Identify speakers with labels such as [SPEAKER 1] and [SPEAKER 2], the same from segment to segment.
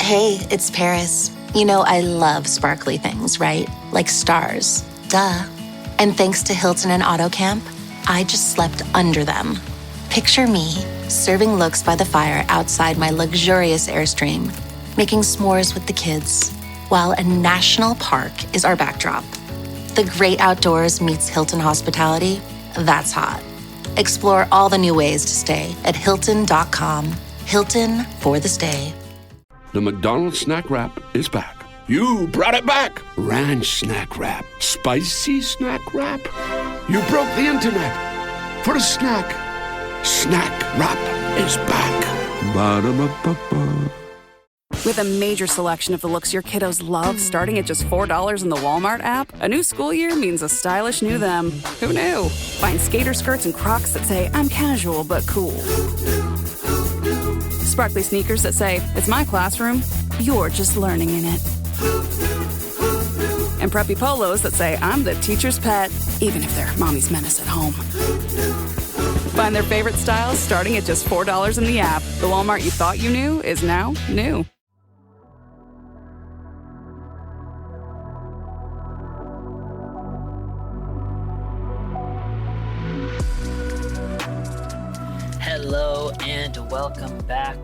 [SPEAKER 1] Hey, it's Paris. You know, I love sparkly things, right? Like stars. Duh. And thanks to Hilton and AutoCamp, I just slept under them. Picture me, serving looks by the fire outside my luxurious Airstream, making s'mores with the kids, while a national park is our backdrop. The great outdoors meets Hilton hospitality. That's hot. Explore all the new ways to stay at Hilton.com. Hilton for the stay.
[SPEAKER 2] The McDonald's snack wrap is back. You brought it back. Ranch snack wrap. Spicy snack wrap. You broke the internet for a snack. Snack wrap is back. Ba-da-ba-ba-ba.
[SPEAKER 3] With a major selection of the looks your kiddos love, starting at just $4 in the Walmart app, a new school year means a stylish new them. Who knew? Find skater skirts and Crocs that say, I'm casual but cool. Sparkly sneakers that say, it's my classroom, you're just learning in it. And preppy polos that say, I'm the teacher's pet, even if they're mommy's menace at home. Find their favorite styles starting at just $4 in the app. The Walmart you thought you knew is now new.
[SPEAKER 4] Hello and welcome back,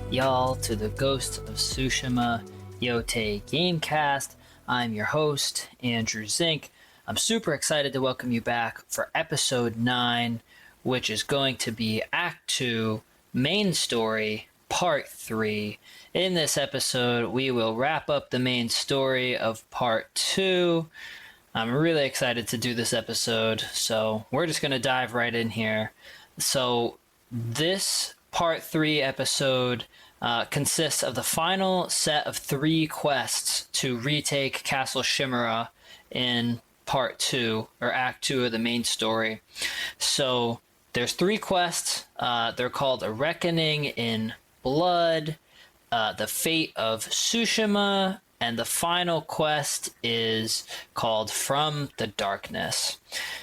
[SPEAKER 4] y'all, to the Ghost of Tsushima Yotei Gamecast. I'm your host, Andrew Zink. I'm super excited to welcome you back for episode 9, which is going to be Act 2, Main Story, Part 3. In this episode, we will wrap up the main story of Part 2. I'm really excited to do this episode, so we're just going to dive right in here. So this Part 3 episode consists of the final set of 3 quests to retake Castle Shimura in Part 2, or Act 2 of the main story. So there's 3 quests. They're called A Reckoning in Blood, The Fate of Tsushima, and the final quest is called From the Darkness.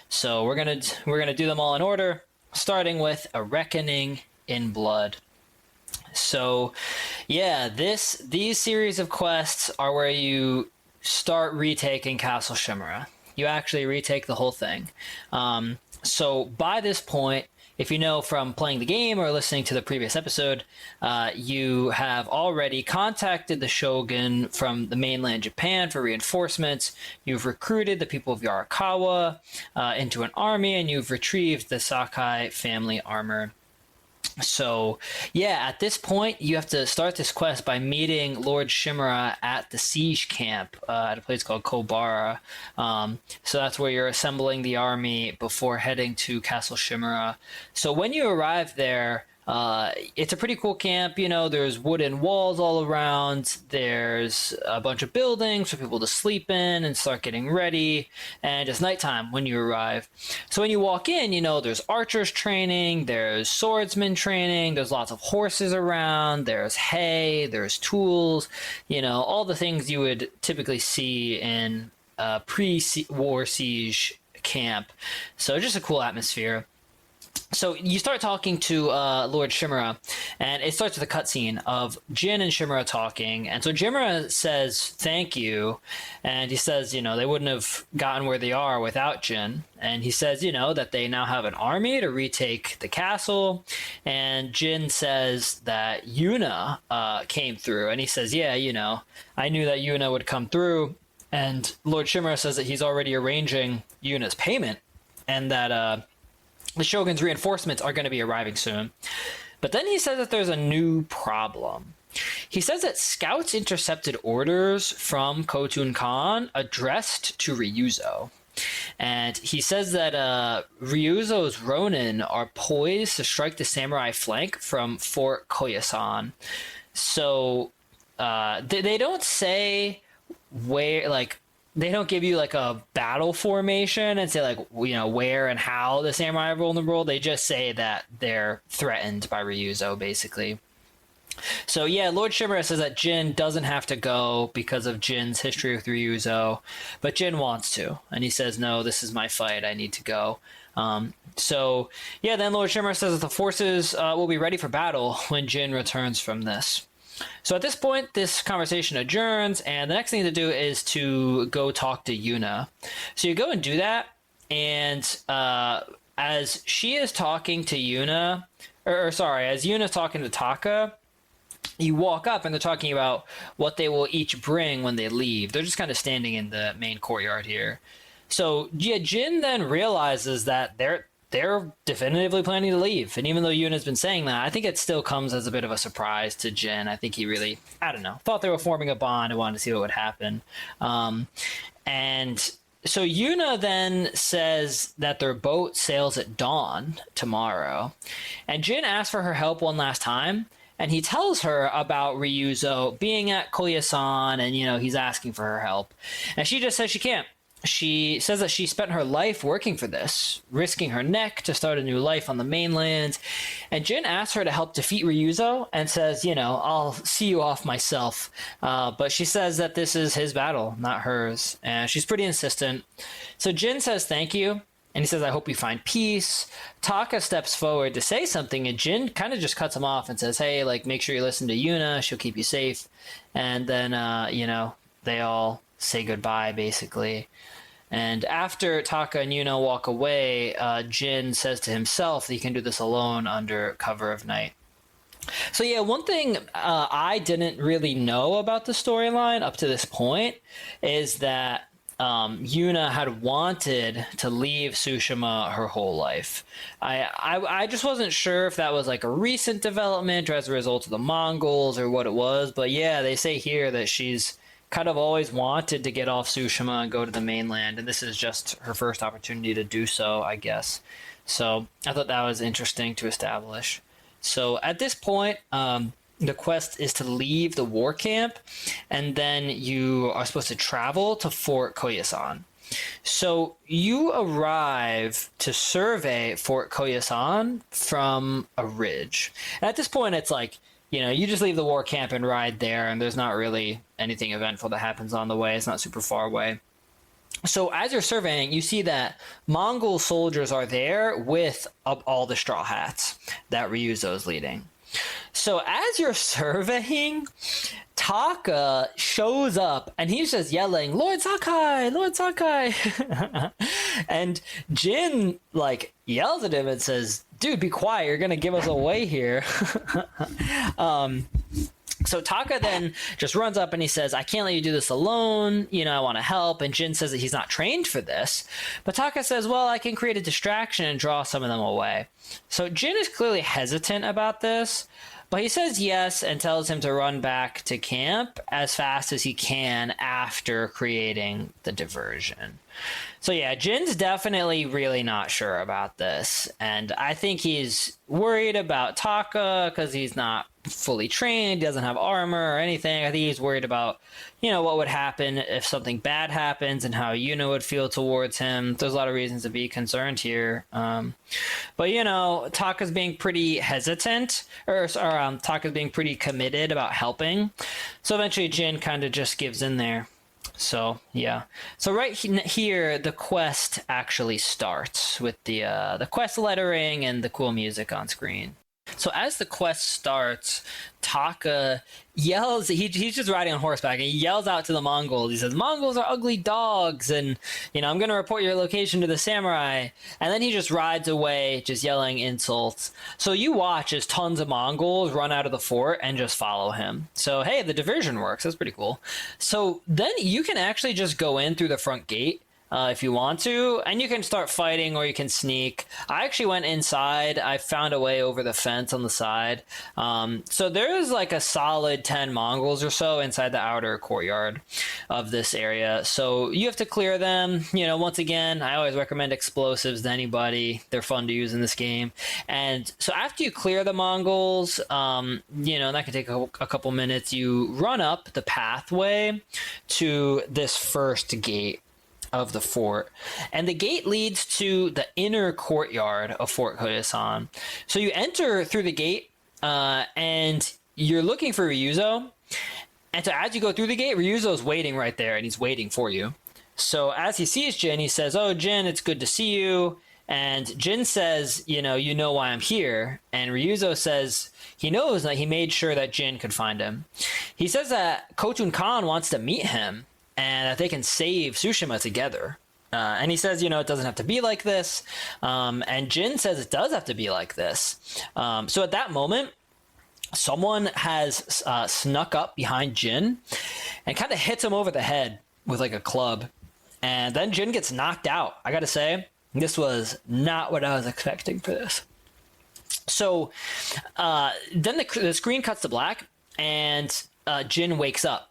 [SPEAKER 4] So we're gonna do them all in order, starting with A Reckoning in Blood. So, yeah, these series of quests are where you start retaking Castle Shimura. You actually retake the whole thing. So by this point, if you know from playing the game or listening to the previous episode, you have already contacted the Shogun from the mainland Japan for reinforcements. You've recruited the people of Yarikawa into an army, and you've retrieved the Sakai family armor. So, yeah, at this point, you have to start this quest by meeting Lord Shimura at the siege camp at a place called Kobara. So that's where you're assembling the army before heading to Castle Shimura. So when you arrive there, it's a pretty cool camp. You know, there's wooden walls all around. There's a bunch of buildings for people to sleep in and start getting ready. And it's nighttime when you arrive. So when you walk in, you know, there's archers training, there's swordsman training, there's lots of horses around, there's hay, there's tools, you know, all the things you would typically see in a pre-war siege camp. So just a cool atmosphere. So you start talking to Lord Shimura, and it starts with a cutscene of Jin and Shimura talking. And so Shimura says, thank you. And he says, you know, they wouldn't have gotten where they are without Jin. And he says, you know, that they now have an army to retake the castle. And Jin says that Yuna came through. And he says, yeah, you know, I knew that Yuna would come through. And Lord Shimura says that he's already arranging Yuna's payment, and that the Shogun's reinforcements are going to be arriving soon. But then he says that there's a new problem. He says that scouts intercepted orders from Khotun Khan addressed to Ryuzo. And he says that Ryuzo's Ronin are poised to strike the samurai flank from Fort Koyasan. So they don't say where, like, they don't give you like a battle formation and say like, you know, where and how the samurai are vulnerable. They just say that they're threatened by Ryuzo, basically. So yeah, Lord Shimura says that Jin doesn't have to go because of Jin's history with Ryuzo, but Jin wants to, and he says, no, this is my fight, I need to go. So yeah, then Lord Shimura says that the forces will be ready for battle when Jin returns from this. So at this point, this conversation adjourns, and the next thing to do is to go talk to Yuna. So you go and do that, and as she is talking to Yuna, as Yuna's talking to Taka, you walk up and they're talking about what they will each bring when they leave. They're just kind of standing in the main courtyard here. So yeah, Jin then realizes that they're definitively planning to leave. And even though Yuna's been saying that, I think it still comes as a bit of a surprise to Jin. I think he really, I don't know, thought they were forming a bond and wanted to see what would happen. And so Yuna then says that their boat sails at dawn tomorrow. And Jin asks for her help one last time. And he tells her about Ryuzo being at Koyasan and, he's asking for her help. And she just says she can't. She says that she spent her life working for this, risking her neck to start a new life on the mainland. And Jin asks her to help defeat Ryuzo and says, I'll see you off myself. But she says that this is his battle, not hers. And she's pretty insistent. So Jin says thank you. And he says, I hope you find peace. Taka steps forward to say something, and Jin kind of just cuts him off and says, hey, make sure you listen to Yuna. She'll keep you safe. And then, they all say goodbye, basically. And after Taka and Yuna walk away, Jin says to himself that he can do this alone under cover of night. So yeah, one thing I didn't really know about the storyline up to this point is that Yuna had wanted to leave Tsushima her whole life. I just wasn't sure if that was a recent development or as a result of the Mongols or what it was. But yeah, they say here that she's kind of always wanted to get off Tsushima and go to the mainland, and this is just her first opportunity to do so, I guess. So I thought that was interesting to establish. So at this point, the quest is to leave the war camp, and then you are supposed to travel to Fort Koyasan. So you arrive to survey Fort Koyasan from a ridge. And at this point, it's you just leave the war camp and ride there, and there's not really anything eventful that happens on the way. It's not super far away. So as you're surveying, you see that Mongol soldiers are there with all the straw hats that Ryuzo is leading. So as you're surveying, Taka shows up and he's just yelling, Lord Sakai, Lord Sakai. And Jin yells at him and says, dude, be quiet, you're gonna give us away here. So Taka then just runs up and he says, I can't let you do this alone. I want to help. And Jin says that he's not trained for this. But Taka says, well, I can create a distraction and draw some of them away. So Jin is clearly hesitant about this, but he says yes and tells him to run back to camp as fast as he can after creating the diversion. So yeah, Jin's definitely really not sure about this. And I think he's worried about Taka because he's not fully trained, doesn't have armor or anything. I think he's worried about, what would happen if something bad happens and how Yuna would feel towards him. There's a lot of reasons to be concerned here. But Taka's being pretty hesitant, or Taka's being pretty committed about helping. So eventually Jin kind of just gives in there. So yeah, so right here the quest actually starts with the quest lettering and the cool music on screen. So as the quest starts, Taka yells, he's just riding on horseback, and he yells out to the Mongols. He says, Mongols are ugly dogs, and, I'm going to report your location to the samurai. And then he just rides away, just yelling insults. So you watch as tons of Mongols run out of the fort and just follow him. So, hey, the diversion works. That's pretty cool. So then you can actually just go in through the front gate. If you want to, and you can start fighting or you can sneak. I actually went inside. I found a way over the fence on the side. So there's a solid 10 Mongols or so inside the outer courtyard of this area. So you have to clear them. Once again, I always recommend explosives to anybody. They're fun to use in this game. And so after you clear the Mongols, that can take a couple minutes. You run up the pathway to this first gate of the fort, and the gate leads to the inner courtyard of Fort Koyasan. So you enter through the gate, and you're looking for Ryuzo. And so as you go through the gate, Ryuzo's waiting right there, and he's waiting for you. So as he sees Jin, he says, "Oh, Jin, it's good to see you." And Jin says, you know why I'm here. And Ryuzo says he knows that he made sure that Jin could find him. He says that Khotun Khan wants to meet him and that they can save Tsushima together. And he says, it doesn't have to be like this. And Jin says it does have to be like this. So at that moment, someone has snuck up behind Jin and kind of hits him over the head with like a club. And then Jin gets knocked out. I got to say, this was not what I was expecting for this. So then the screen cuts to black, and Jin wakes up.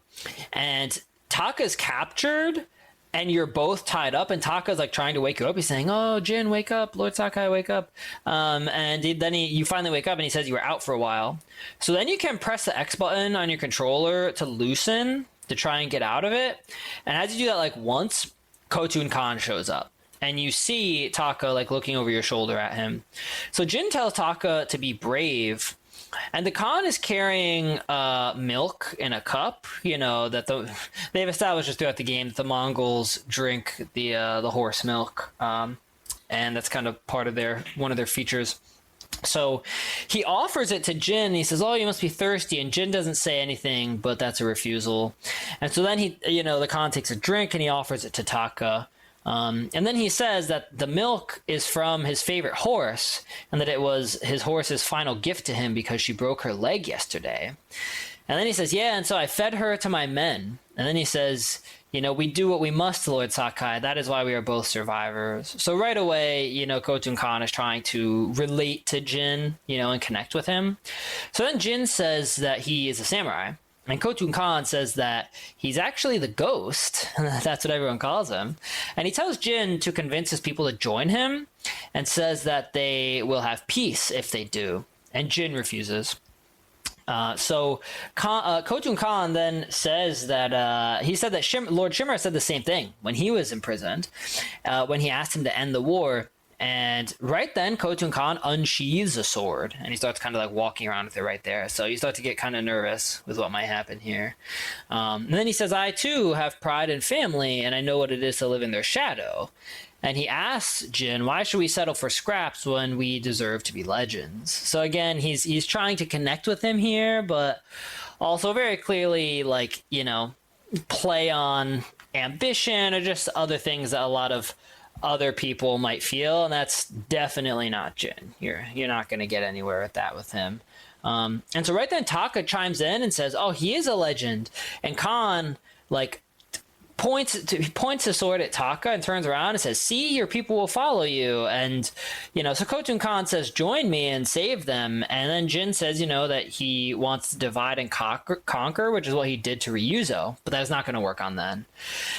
[SPEAKER 4] And Taka's captured, and you're both tied up, and Taka's like trying to wake you up. He's saying, "Oh, Jin, wake up. Lord Sakai, wake up." You finally wake up, and he says you were out for a while. So then you can press the X button on your controller to loosen, to try and get out of it. And as you do that like once, Khotun Khan shows up. And you see Taka like looking over your shoulder at him. So Jin tells Taka to be brave. And the Khan is carrying milk in a cup, that they've established just throughout the game that the Mongols drink the horse milk. And that's kind of part of one of their features. So he offers it to Jin. He says, "Oh, you must be thirsty." And Jin doesn't say anything, but that's a refusal. And so then the Khan takes a drink and he offers it to Taka. And then he says that the milk is from his favorite horse and that it was his horse's final gift to him because she broke her leg yesterday. And then he says, "Yeah, and so I fed her to my men." And then he says, "We do what we must, Lord Sakai. That is why we are both survivors." So right away, Khotun Khan is trying to relate to Jin, and connect with him. So then Jin says that he is a samurai. And Khotun Khan says that he's actually the ghost. That's what everyone calls him. And he tells Jin to convince his people to join him and says that they will have peace if they do. And Jin refuses. So Khotun Khan then says that he said that Lord Shimura said the same thing when he was imprisoned, when he asked him to end the war. And right then, Khotun Khan unsheathes a sword, and he starts kind of like walking around with it right there. So you start to get kind of nervous with what might happen here. And then he says, "I too have pride and family, and I know what it is to live in their shadow." And he asks Jin, "Why should we settle for scraps when we deserve to be legends?" So again, he's trying to connect with him here, but also very clearly play on ambition or just other things that a lot of other people might feel, and that's definitely not Jin. You're not going to get anywhere with that with him. And so right then Taka chimes in and says, "Oh, he is a legend." And Khan points the sword at Taka and turns around and says, "See, your people will follow you." And so Khotun Khan says, "Join me and save them." And then Jin says that he wants to divide and conquer, which is what he did to Ryuzo, but that's not going to work on then.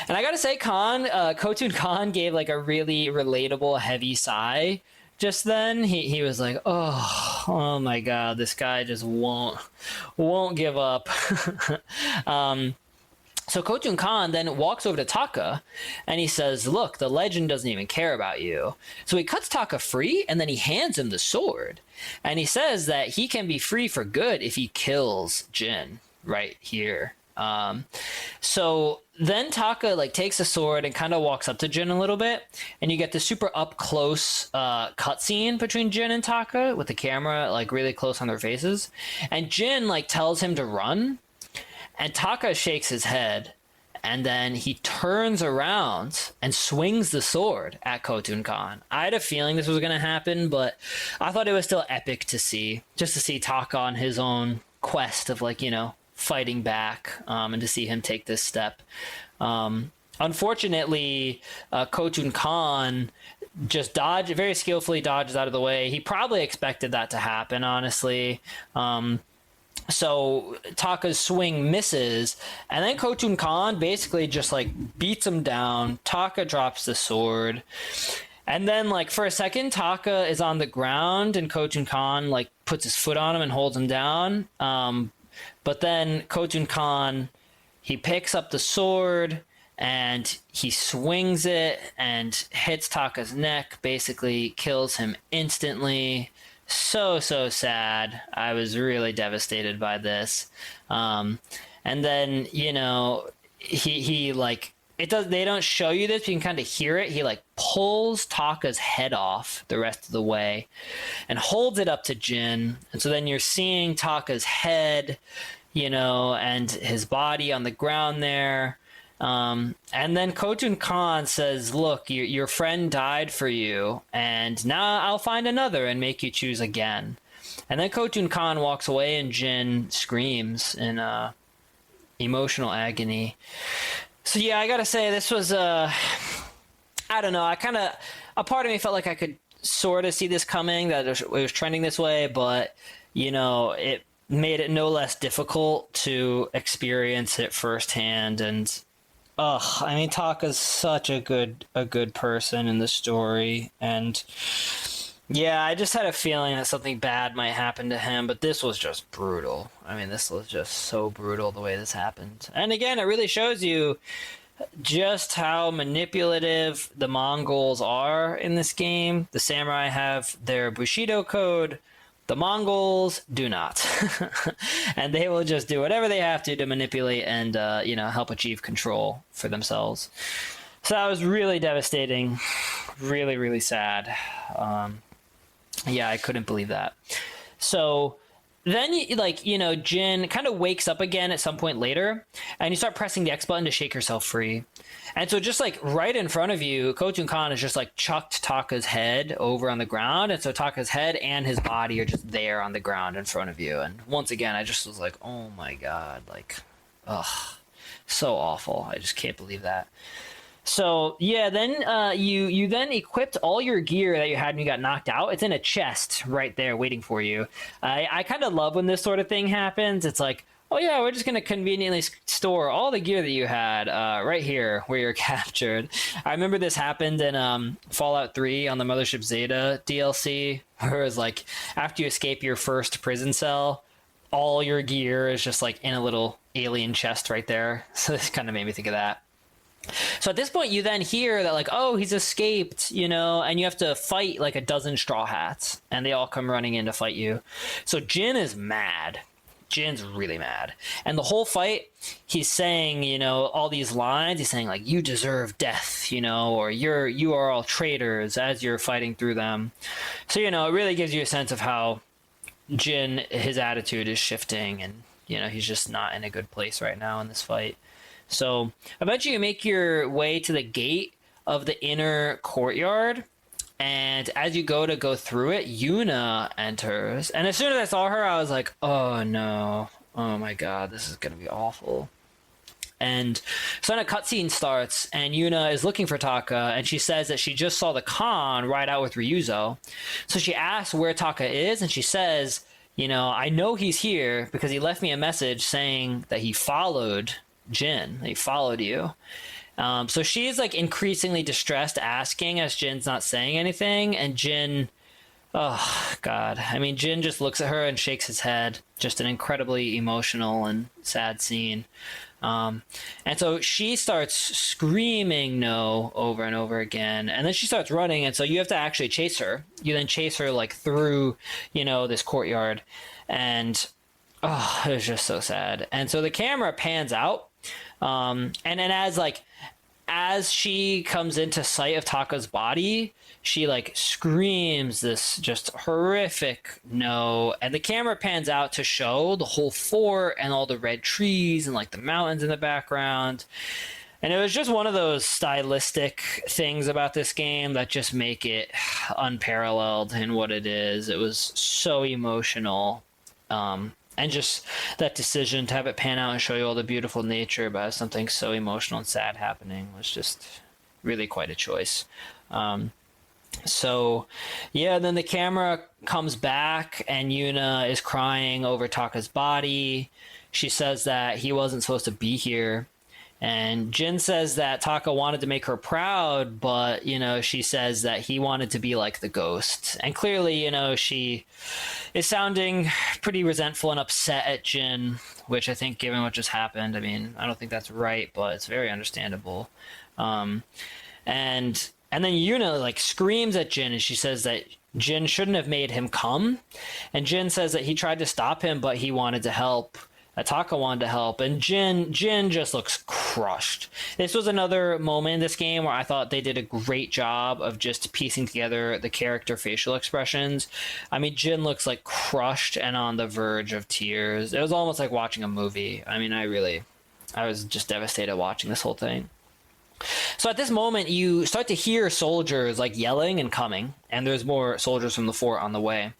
[SPEAKER 4] And I gotta say, Khotun Khan gave like a really relatable heavy sigh just then. He was like, oh my god, this guy just won't give up. So Khotun Khan then walks over to Taka and he says, "Look, the legend doesn't even care about you." So he cuts Taka free and then he hands him the sword. And he says that he can be free for good if he kills Jin right here. So then Taka takes the sword and kind of walks up to Jin a little bit, and you get the super up close cutscene between Jin and Taka with the camera really close on their faces. And Jin tells him to run. And Taka shakes his head, and then he turns around and swings the sword at Khotun Khan. I had a feeling this was going to happen, but I thought it was still epic to see Taka on his own quest of fighting back, and to see him take this step. Unfortunately, Khotun Khan just very skillfully dodges out of the way. He probably expected that to happen, honestly. So Taka's swing misses, and then Khotun Khan basically just beats him down. Taka drops the sword, and then for a second Taka is on the ground, and Khotun Khan puts his foot on him and holds him down. But then Khotun Khan, he picks up the sword and he swings it and hits Taka's neck, basically kills him instantly. So sad. I was really devastated by this. And then he they don't show you this, but you can kind of hear it. He like pulls Taka's head off the rest of the way and holds it up to Jin. And so then you're seeing Taka's head, and his body on the ground there. And then Khotun Khan says, look, your friend died for you, and now I'll find another and make you choose again. And then Khotun Khan walks away, and Jin screams in emotional agony. So yeah, I gotta say, this was I don't know, a part of me felt like I could sort of see this coming, that it was trending this way, but it made it no less difficult to experience it firsthand. And I mean, Taka's such a good person in the story, and yeah, I just had a feeling that something bad might happen to him, but this was just brutal. I mean, this was just so brutal the way this happened. And again, it really shows you just how manipulative the Mongols are in this game. The samurai have their Bushido code. The Mongols do not. And they will just do whatever they have to manipulate and, help achieve control for themselves. So that was really devastating. Really, really sad. Yeah, I couldn't believe that. So then, Jin kind of wakes up again at some point later, and you start pressing the X button to shake yourself free. And so just like right in front of you, Khotun Khan has just like chucked Taka's head over on the ground. And so Taka's head and his body are just there on the ground in front of you. And once again, I just was like, oh my God, like, so awful. I just can't believe that. So yeah, then you then equipped all your gear that you had when you got knocked out. It's in a chest right there waiting for you. I kind of love when this sort of thing happens. It's like, oh yeah, we're just going to conveniently store all the gear that you had right here where you're captured. I remember this happened in Fallout 3 on the Mothership Zeta DLC, where it was like, after you escape your first prison cell, all your gear is just like in a little alien chest right there. So this kind of made me think of that. So at this point, you then hear that like, oh, he's escaped, and you have to fight like a dozen Straw Hats, and they all come running in to fight you. So Jin is mad. Jin's really mad. And the whole fight, he's saying, all these lines. He's saying like, you deserve death, or you are all traitors as you're fighting through them. So, it really gives you a sense of how Jin, his attitude is shifting, and, he's just not in a good place right now in this fight. So eventually you make your way to the gate of the inner courtyard, and as you go through it, Yuna enters. And as soon as I saw her, I was like, oh no, oh my God, this is going to be awful. And so then a cutscene starts, and Yuna is looking for Taka, and she says that she just saw the Khan ride out with Ryuzo. So she asks where Taka is, and she says, I know he's here because he left me a message saying that he followed Jin. He followed you. So she's like increasingly distressed, asking as Jin's not saying anything. And Jin, oh God, I mean, Jin just looks at her and shakes his head. Just an incredibly emotional and sad scene. And so she starts screaming no over and over again, and then she starts running, and so you have to actually chase her. You then chase her like through this courtyard, and it was just so sad. And so the camera pans out, and then as she comes into sight of Taka's body, she like screams this just horrific no, and the camera pans out to show the whole fort and all the red trees and like the mountains in the background. And it was just one of those stylistic things about this game that just make it unparalleled in what it is. It was so emotional. And just that decision to have it pan out and show you all the beautiful nature about something so emotional and sad happening was just really quite a choice. So, yeah, then the camera comes back, and Yuna is crying over Taka's body. She says that he wasn't supposed to be here. And Jin says that Taka wanted to make her proud, but, she says that he wanted to be like the ghost. And clearly, she is sounding pretty resentful and upset at Jin, which I think, given what just happened, I mean, I don't think that's right, but it's very understandable. And then Yuna like screams at Jin, and she says that Jin shouldn't have made him come. And Jin says that he tried to stop him, but he wanted to help. that Taka wanted to help, and Jin just looks crushed. This was another moment in this game where I thought they did a great job of just piecing together the character facial expressions. I mean, Jin looks like crushed and on the verge of tears. It was almost like watching a movie. I mean, I was just devastated watching this whole thing. So at this moment, you start to hear soldiers like yelling and coming, and there's more soldiers from the fort on the way.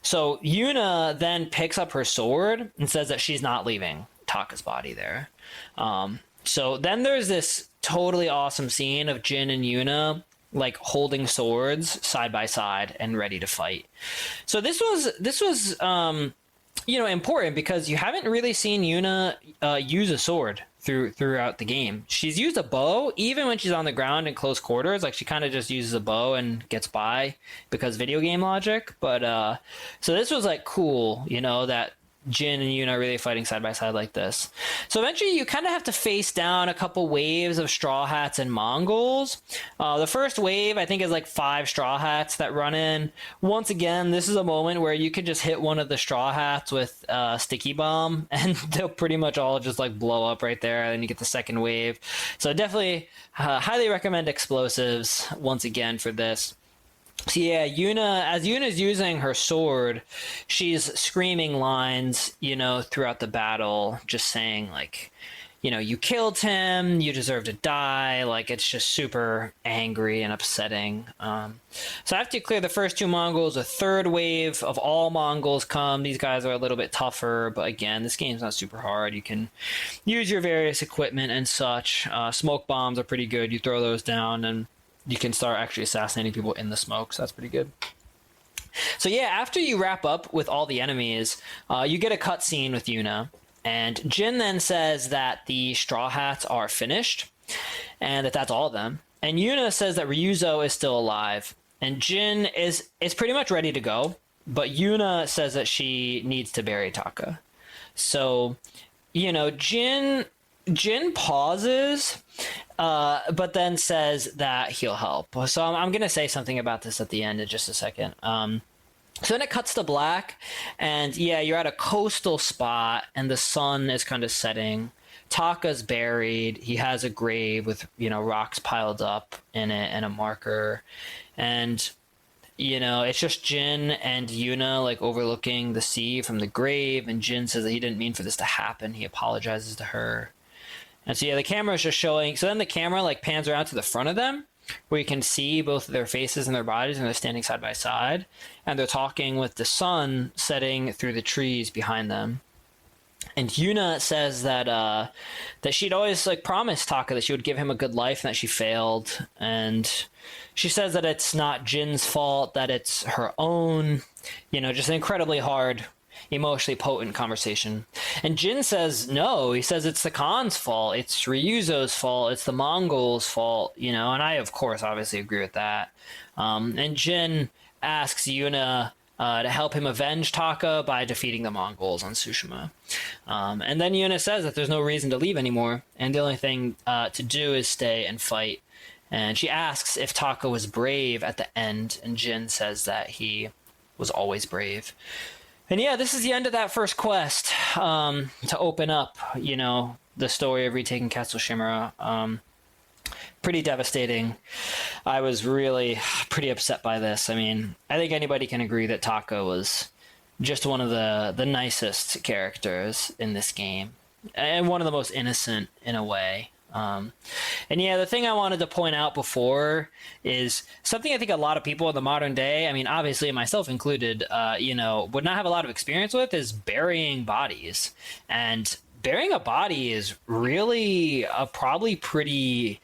[SPEAKER 4] So Yuna then picks up her sword and says that she's not leaving Taka's body there. So then there's this totally awesome scene of Jin and Yuna like holding swords side by side and ready to fight. So this was important because you haven't really seen Yuna use a sword throughout the game. She's used a bow even when she's on the ground in close quarters. Like, she kind of just uses a bow and gets by because video game logic. But so this was like cool, that Jin and Yuna are really fighting side by side like this. So eventually you kind of have to face down a couple waves of Straw Hats and Mongols. The first wave, I think, is like 5 Straw Hats that run in. Once again, this is a moment where you could just hit one of the Straw Hats with a sticky bomb and they'll pretty much all just like blow up right there, and then you get the second wave. So definitely highly recommend explosives once again for this. So yeah, as Yuna's using her sword, she's screaming lines, throughout the battle, just saying like, you killed him, you deserve to die. Like, it's just super angry and upsetting. So after you clear the first 2 Mongols, a third wave of all Mongols come. These guys are a little bit tougher, but again, this game's not super hard. You can use your various equipment and such. Smoke bombs are pretty good. You throw those down and you can start actually assassinating people in the smoke, so that's pretty good. So yeah, after you wrap up with all the enemies, you get a cutscene with Yuna, and Jin then says that the Straw Hats are finished, and that's all of them. And Yuna says that Ryuzo is still alive, and Jin is pretty much ready to go, but Yuna says that she needs to bury Taka. So, Jin pauses, but then says that he'll help. So I'm going to say something about this at the end in just a second. So then it cuts to black, and yeah, you're at a coastal spot, and the sun is kind of setting. Taka's buried. He has a grave with, rocks piled up in it and a marker. And, it's just Jin and Yuna, like, overlooking the sea from the grave, and Jin says that he didn't mean for this to happen. He apologizes to her. And so yeah, the camera is just showing. So then the camera like pans around to the front of them, where you can see both of their faces and their bodies, and they're standing side by side, and they're talking with the sun setting through the trees behind them. And Yuna says that she'd always like promised Taka that she would give him a good life, and that she failed. And she says that it's not Jin's fault, that it's her own. Just an incredibly hard, emotionally potent conversation. And Jin says no. He says it's the Khan's fault, it's Ryuzo's fault, it's the Mongols' fault, and I of course obviously agree with that. And Jin asks Yuna to help him avenge Taka by defeating the Mongols on Tsushima. And then Yuna says that there's no reason to leave anymore, and the only thing to do is stay and fight. And she asks if Taka was brave at the end, and Jin says that he was always brave. And yeah, this is the end of that first quest, to open up, the story of retaking Castle Shimura. Pretty devastating. I was really pretty upset by this. I mean, I think anybody can agree that Taka was just one of the nicest characters in this game, and one of the most innocent in a way. And yeah, the thing I wanted to point out before is something I think a lot of people in the modern day, I mean, obviously myself included, would not have a lot of experience with, is burying bodies. And burying a body is really a probably pretty,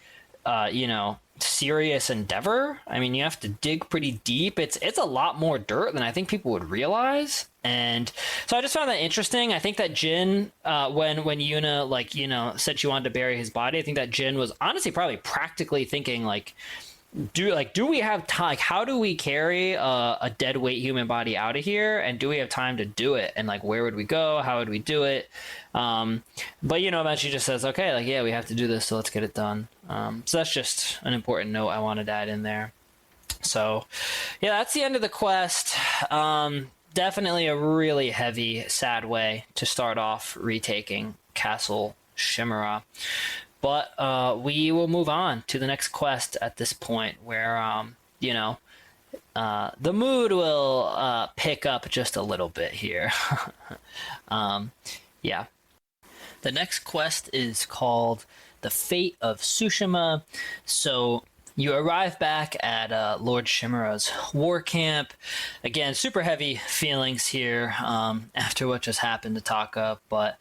[SPEAKER 4] serious endeavor. I mean, you have to dig pretty deep. It's a lot more dirt than I think people would realize. And so I just found that interesting. I think that Jin, when Yuna, said she wanted to bury his body, I think that Jin was honestly probably practically thinking do we have time? Like, how do we carry a dead weight human body out of here? And do we have time to do it? And like, where would we go? How would we do it? But eventually just says, okay, like, yeah, we have to do this. So let's get it done. So that's just an important note I wanted to add in there. So yeah, that's the end of the quest. definitely a really heavy, sad way to start off retaking Castle Shimura. But we will move on to the next quest at this point where, the mood will pick up just a little bit here. Yeah. The next quest is called The Fate of Tsushima. So you arrive back at Lord Shimura's war camp. Again, super heavy feelings here after what just happened to Taka. But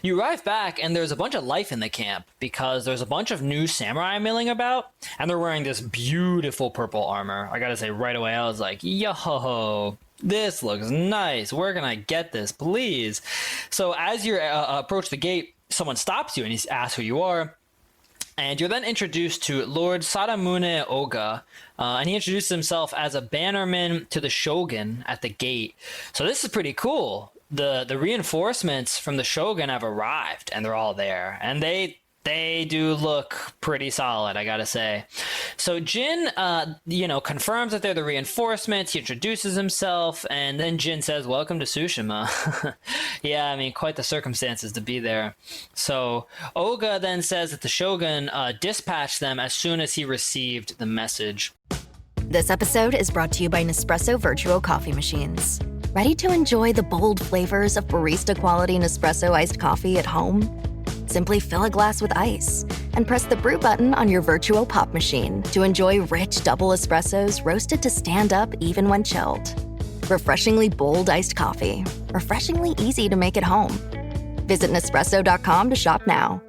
[SPEAKER 4] you arrive back and there's a bunch of life in the camp because there's a bunch of new samurai milling about. And they're wearing this beautiful purple armor. I gotta say right away, I was like, yo, this looks nice. Where can I get this, please? So as you approach the gate, someone stops you and he asks who you are. And you're then introduced to Lord Sadamune Oga, and he introduced himself as a bannerman to the shogun at the gate. So this is pretty cool. The reinforcements from the shogun have arrived, and they're all there. And they do look pretty solid, I gotta say. So Jin, confirms that they're the reinforcements. He introduces himself, and then Jin says, "Welcome to Tsushima." Yeah, I mean, quite the circumstances to be there. So Oga then says that the shogun dispatched them as soon as he received the message.
[SPEAKER 5] This episode is brought to you by Nespresso Virtual Coffee Machines. Ready to enjoy the bold flavors of barista-quality Nespresso iced coffee at home? Simply fill a glass with ice and press the brew button on your virtual pop machine to enjoy rich double espressos roasted to stand up even when chilled. Refreshingly bold iced coffee. Refreshingly easy to make at home. Visit Nespresso.com to shop now.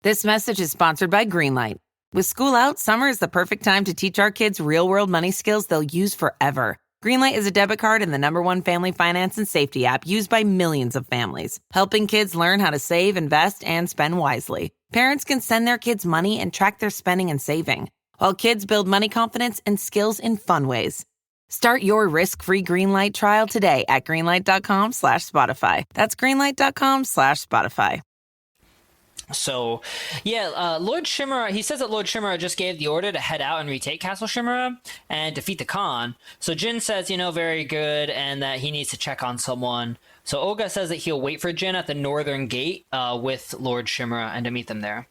[SPEAKER 6] This message is sponsored by Greenlight. With school out, summer is the perfect time to teach our kids real-world money skills they'll use forever. Greenlight is a debit card and the #1 family finance and safety app used by millions of families, helping kids learn how to save, invest, and spend wisely. Parents can send their kids money and track their spending and saving, while kids build money confidence and skills in fun ways. Start your risk-free Greenlight trial today at greenlight.com/Spotify. That's greenlight.com/Spotify.
[SPEAKER 4] So, yeah, Lord Shimura, he says that Lord Shimura just gave the order to head out and retake Castle Shimura and defeat the Khan. So Jin says, very good, and that he needs to check on someone. So Oga says that he'll wait for Jin at the northern gate with Lord Shimura and to meet them there.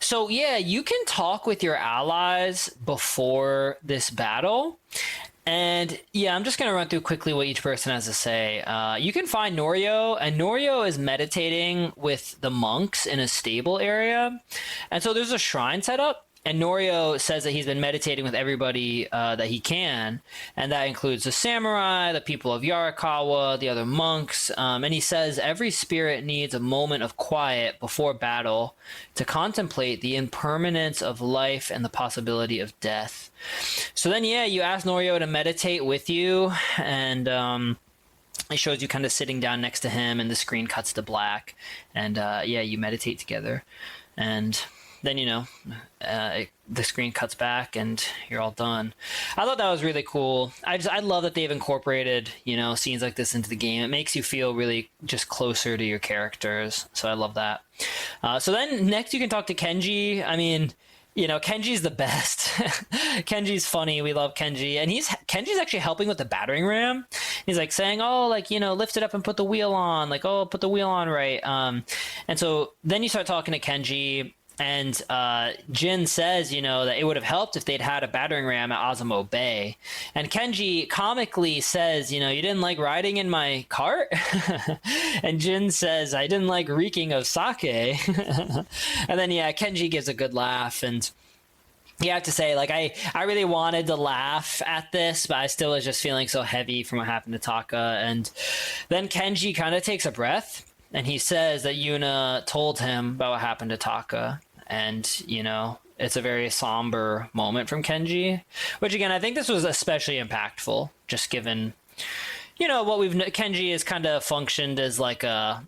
[SPEAKER 4] So, yeah, you can talk with your allies before this battle. And yeah, I'm just going to run through quickly what each person has to say. You can find Norio, and Norio is meditating with the monks in a stable area. And so there's a shrine set up, and Norio says that he's been meditating with everybody that he can. And that includes the samurai, the people of Yarikawa, the other monks. And he says every spirit needs a moment of quiet before battle to contemplate the impermanence of life and the possibility of death. So then, yeah, you ask Norio to meditate with you, and it shows you kind of sitting down next to him, and the screen cuts to black, and you meditate together, and then the screen cuts back, and you're all done. I thought that was really cool. I love that they've incorporated scenes like this into the game. It makes you feel really just closer to your characters, so I love that. So then next you can talk to Kenji. I mean, Kenji's the best. Kenji's funny. We love Kenji. And Kenji's actually helping with the battering ram. He's like saying, lift it up and put the wheel on. Like, put the wheel on right. And so then you start talking to Kenji, and Jin says, that it would have helped if they'd had a battering ram at Azamo Bay. And Kenji comically says, you didn't like riding in my cart? And Jin says, I didn't like reeking of sake. And then, Kenji gives a good laugh. And you have to say, I really wanted to laugh at this, but I still was just feeling so heavy from what happened to Taka. And then Kenji kind of takes a breath, and he says that Yuna told him about what happened to Taka. And, it's a very somber moment from Kenji, which, again, I think this was especially impactful, just given, what Kenji has kind of functioned as like a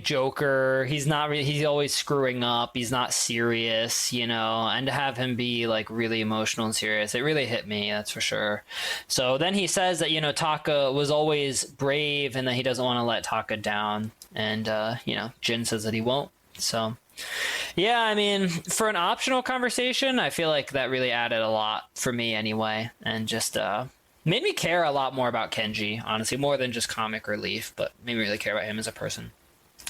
[SPEAKER 4] joker. He's not really, he's always screwing up. He's not serious, and to have him be like really emotional and serious, it really hit me. That's for sure. So then he says that, Taka was always brave and that he doesn't want to let Taka down. And, Jin says that he won't. So yeah, I mean, for an optional conversation, I feel like that really added a lot for me anyway. And just, Made me care a lot more about Kenji, honestly, more than just comic relief, but made me really care about him as a person.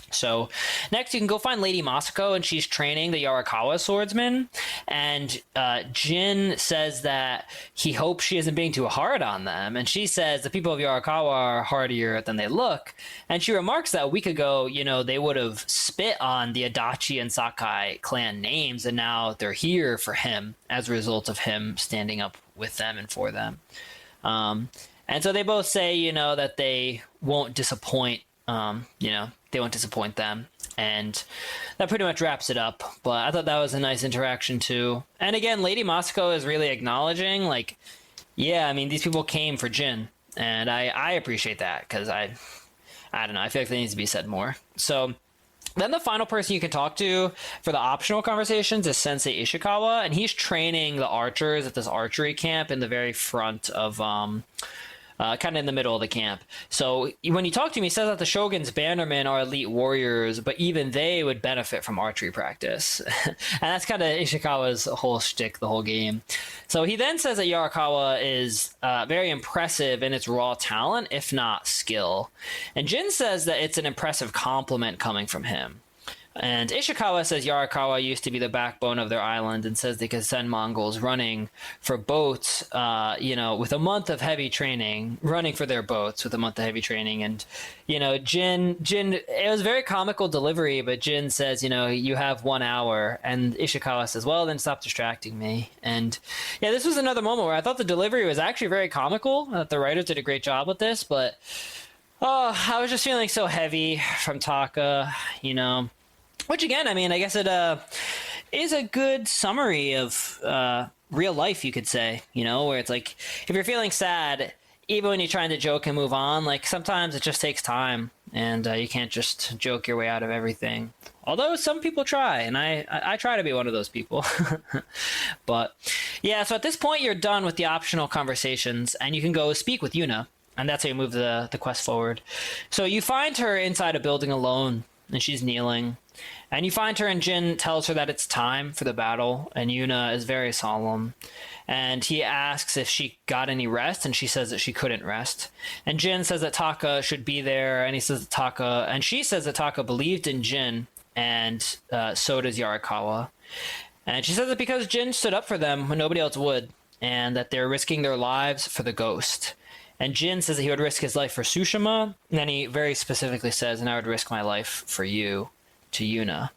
[SPEAKER 4] So next you can go find Lady Masako, and she's training the Yarikawa swordsman, and Jin says that he hopes she isn't being too hard on them, and she says the people of Yarikawa are hardier than they look, and she remarks that a week ago, you know, they would have spit on the Adachi and Sakai clan names, and now they're here for him as a result of him standing up with them and for them. And so they both say, you know, that they won't disappoint, you know, they won't disappoint them. And that pretty much wraps it up. But I thought that was a nice interaction too. And again, Lady Masako is really acknowledging, like, yeah, I mean, these people came for Jin. And I appreciate that, because I don't know, I feel like that needs to be said more. So then the final person you can talk to for the optional conversations is Sensei Ishikawa, and he's training the archers at this archery camp in the very front of kind of in the middle of the camp. So when you talk to him, he says that the Shogun's bannermen are elite warriors, but even they would benefit from archery practice. And that's kind of Ishikawa's whole shtick the whole game. So he then says that Yarikawa is very impressive in its raw talent, if not skill. And Jin says that it's an impressive compliment coming from him. And Ishikawa says Yarikawa used to be the backbone of their island, and says they could send Mongols running for boats, you know, with a month of heavy training, running for their boats with a month of heavy training. And, you know, Jin, it was very comical delivery, but Jin says, you know, you have 1 hour. And Ishikawa says, well, then stop distracting me. And yeah, this was another moment where I thought the delivery was actually very comical. I thought the writers did a great job with this, but I was just feeling so heavy from Taka, you know. Which again, I mean, I guess it is a good summary of real life, you could say, you know, where it's like, if you're feeling sad, even when you're trying to joke and move on, like sometimes it just takes time, and you can't just joke your way out of everything. Although some people try, and I try to be one of those people. But yeah, so at this point, you're done with the optional conversations, and you can go speak with Yuna, and that's how you move the quest forward. So you find her inside a building alone, and she's kneeling. And you find her, and Jin tells her that it's time for the battle, and Yuna is very solemn. And he asks if she got any rest, and she says that she couldn't rest. And Jin says that Taka should be there, and she says that Taka believed in Jin, and so does Yarikawa. And she says that because Jin stood up for them when nobody else would, and that they're risking their lives for the ghost. And Jin says that he would risk his life for Tsushima, and then he very specifically says, and I would risk my life for you, to Yuna.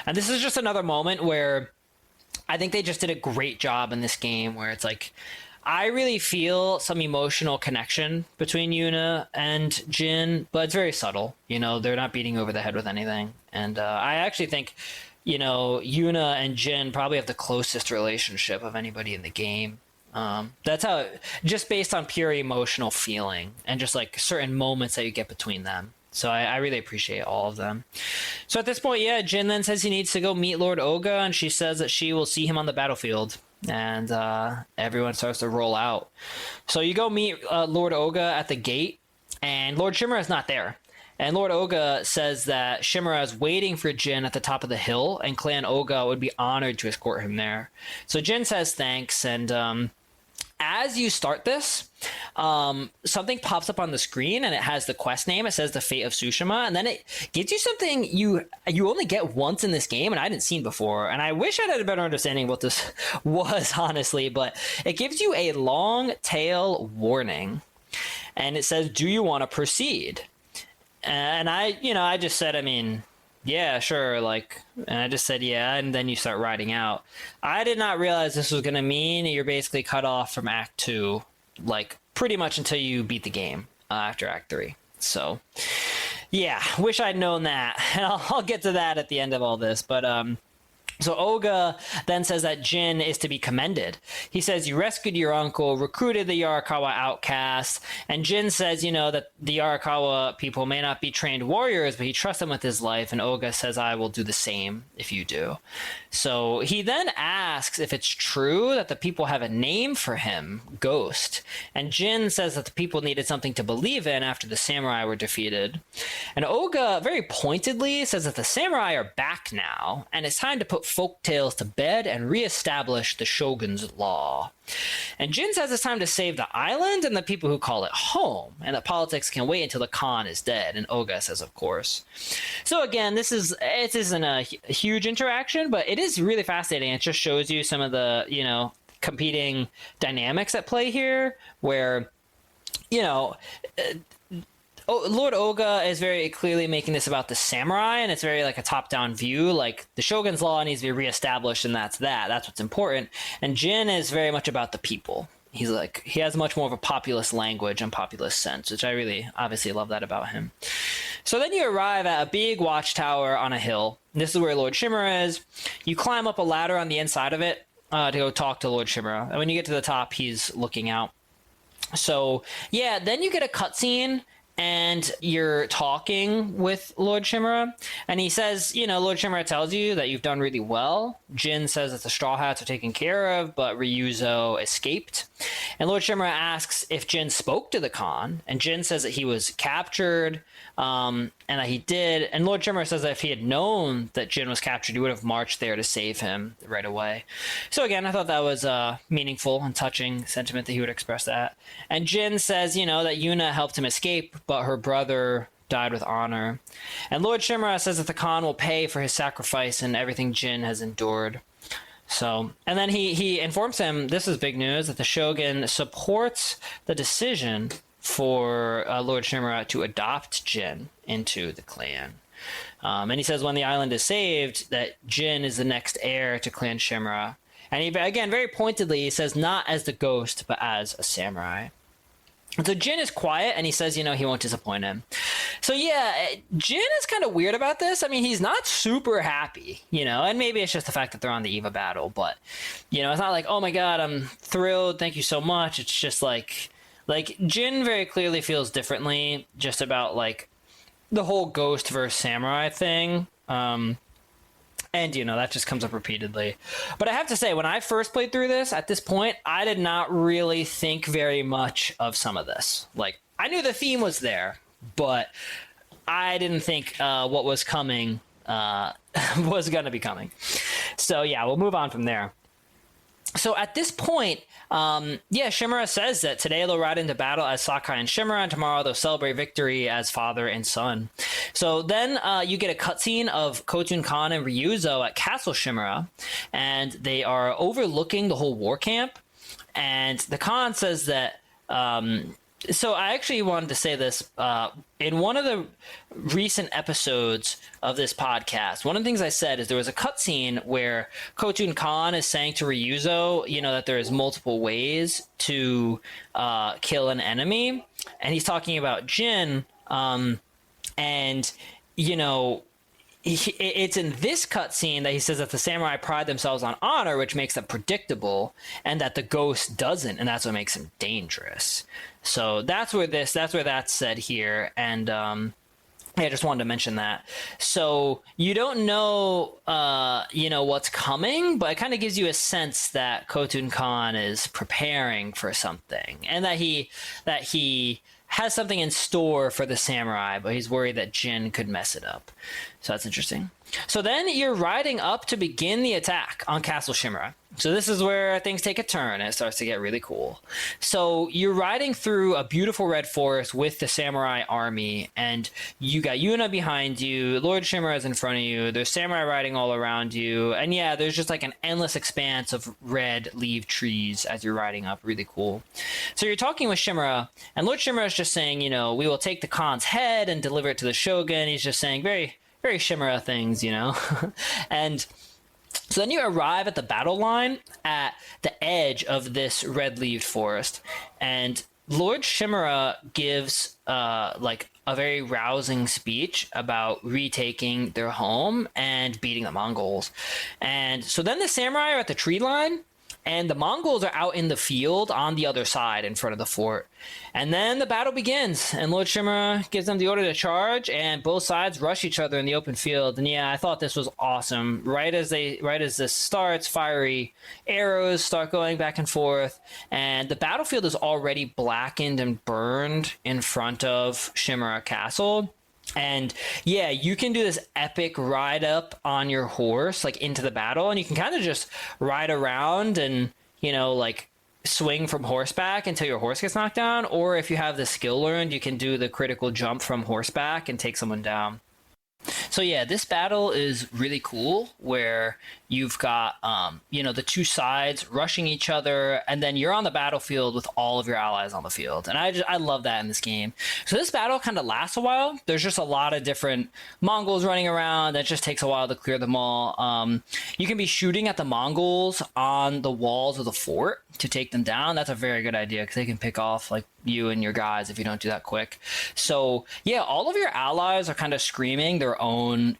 [SPEAKER 4] And this is just another moment where I think they just did a great job in this game, where it's like, I really feel some emotional connection between Yuna and Jin, but it's very subtle. You know, they're not beating over the head with anything. And I actually think, you know, Yuna and Jin probably have the closest relationship of anybody in the game. That's how, just based on pure emotional feeling and just like certain moments that you get between them. So I really appreciate all of them. So at this point, yeah, Jin then says he needs to go meet Lord Oga, and she says that she will see him on the battlefield. And everyone starts to roll out. So you go meet Lord Oga at the gate, and Lord Shimura is not there. And Lord Oga says that Shimura is waiting for Jin at the top of the hill, and Clan Oga would be honored to escort him there. So Jin says thanks, and as you start this, something pops up on the screen, and it has the quest name. It says the Fate of Tsushima, and then it gives you something you only get once in this game, and I hadn't seen before. And I wish I had a better understanding of what this was, honestly, but it gives you a long tail warning, and it says, "Do you want to proceed?" And I just said, I mean, yeah, sure, like, and I just said, yeah, and then you start riding out. I did not realize this was going to mean you're basically cut off from Act 2, like, pretty much until you beat the game after Act 3. So, yeah, wish I'd known that. And I'll get to that at the end of all this, but, so Oga then says that Jin is to be commended. He says, you rescued your uncle, recruited the Yarikawa outcasts, and Jin says, you know, that the Yarikawa people may not be trained warriors, but he trusts them with his life, and Oga says, I will do the same if you do. So he then asks if it's true that the people have a name for him, Ghost, and Jin says that the people needed something to believe in after the samurai were defeated. And Oga very pointedly says that the samurai are back now, and it's time to put folk tales to bed and reestablish the shogun's law. And Jin says it's time to save the island and the people who call it home, and that politics can wait until the Khan is dead. And Oga says, of course. So again, it isn't a huge interaction, but it is really fascinating. It just shows you some of the, competing dynamics at play here, where, Lord Oga is very clearly making this about the samurai, and it's very like a top-down view. Like, the shogun's law needs to be reestablished, and that's what's important. And Jin is very much about the people. He has much more of a populist language and populist sense, which I really obviously love that about him. So then you arrive at a big watchtower on a hill. This is where Lord Shimura is. You climb up a ladder on the inside of it to go talk to Lord Shimura. And when you get to the top, he's looking out. So yeah, then you get a cutscene, and you're talking with Lord Shimura, and he says, Lord Shimura tells you that you've done really well. Jin says that the Straw Hats are taken care of, but Ryuzo escaped. And Lord Shimura asks if Jin spoke to the Khan, and Jin says that he was captured, and that he did. And Lord Shimura says that if he had known that Jin was captured, he would have marched there to save him right away. So again, I thought that was a meaningful and touching sentiment that he would express that. And Jin says, that Yuna helped him escape, but her brother died with honor. And Lord Shimura says that the Khan will pay for his sacrifice and everything Jin has endured. So, and then he informs him, this is big news, that the Shogun supports the decision for Lord Shimura to adopt Jin into the clan. And he says when the island is saved, that Jin is the next heir to Clan Shimura. And he, again, very pointedly, he says not as the ghost, but as a samurai. And so Jin is quiet, and he says, he won't disappoint him. So yeah, Jin is kind of weird about this. I mean, he's not super happy, and maybe it's just the fact that they're on the eve of battle, but, it's not like, oh my God, I'm thrilled, thank you so much. It's just like Jin very clearly feels differently just about, like, the whole ghost versus samurai thing. And, that just comes up repeatedly. But I have to say, when I first played through this, at this point, I did not really think very much of some of this. Like, I knew the theme was there, but I didn't think what was coming was going to be coming. So, yeah, we'll move on from there. So at this point, Shimura says that today they'll ride into battle as Sakai and Shimura, and tomorrow they'll celebrate victory as father and son. So then you get a cutscene of Khotun Khan and Ryuzo at Castle Shimura, and they are overlooking the whole war camp. And the Khan says that... So I actually wanted to say this. In one of the recent episodes of this podcast, one of the things I said is there was a cutscene where Khotun Khan is saying to Ryuzo, that there is multiple ways to kill an enemy. And he's talking about Jin. It's in this cutscene that he says that the samurai pride themselves on honor, which makes them predictable, and that the ghost doesn't, and that's what makes him dangerous. So that's where that's said here, and I just wanted to mention that. So you don't know, what's coming, but it kind of gives you a sense that Khotun Khan is preparing for something, and that he has something in store for the samurai, but he's worried that Jin could mess it up. So that's interesting. So then you're riding up to begin the attack on Castle Shimura. So this is where things take a turn and it starts to get really cool. So you're riding through a beautiful red forest with the samurai army, and you got Yuna behind you, Lord Shimura is in front of you, there's samurai riding all around you, and yeah, there's just like an endless expanse of red leaf trees as you're riding up. Really cool. So you're talking with Shimura, and Lord Shimura is just saying, we will take the Khan's head and deliver it to the Shogun. He's just saying very, very Shimura things, and so then you arrive at the battle line at the edge of this red-leaved forest, and Lord Shimura gives like a very rousing speech about retaking their home and beating the Mongols. And so then the samurai are at the tree line, and the Mongols are out in the field on the other side in front of the fort. And then the battle begins, and Lord Shimura gives them the order to charge, and both sides rush each other in the open field. And yeah, I thought this was awesome. Right as this starts, fiery arrows start going back and forth, and the battlefield is already blackened and burned in front of Shimura Castle. And yeah, you can do this epic ride up on your horse, like into the battle, and you can kind of just ride around and, like swing from horseback until your horse gets knocked down. Or if you have the skill learned, you can do the critical jump from horseback and take someone down. So yeah, this battle is really cool where you've got, the two sides rushing each other, and then you're on the battlefield with all of your allies on the field. And I love that in this game. So this battle kind of lasts a while. There's just a lot of different Mongols running around. It just takes a while to clear them all. You can be shooting at the Mongols on the walls of the fort to take them down. That's a very good idea because they can pick off like you and your guys if you don't do that quick. So yeah, all of your allies are kind of screaming their own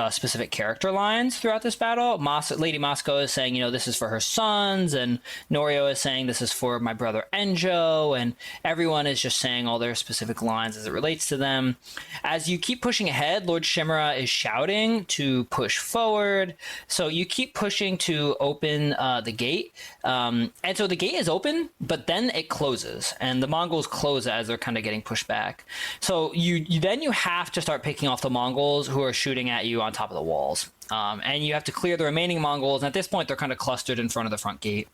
[SPEAKER 4] specific character lines throughout this battle. Lady Moscow is saying, this is for her sons, and Norio is saying this is for my brother Enjo, and everyone is just saying all their specific lines as it relates to them. As you keep pushing ahead, Lord Shimura is shouting to push forward. So you keep pushing to open the gate. And so the gate is open, but then it closes, and the Mongols close as they're kind of getting pushed back. So you have to start picking off the Mongols who are shooting at you on top of the walls. And you have to clear the remaining Mongols. And at this point, they're kind of clustered in front of the front gate.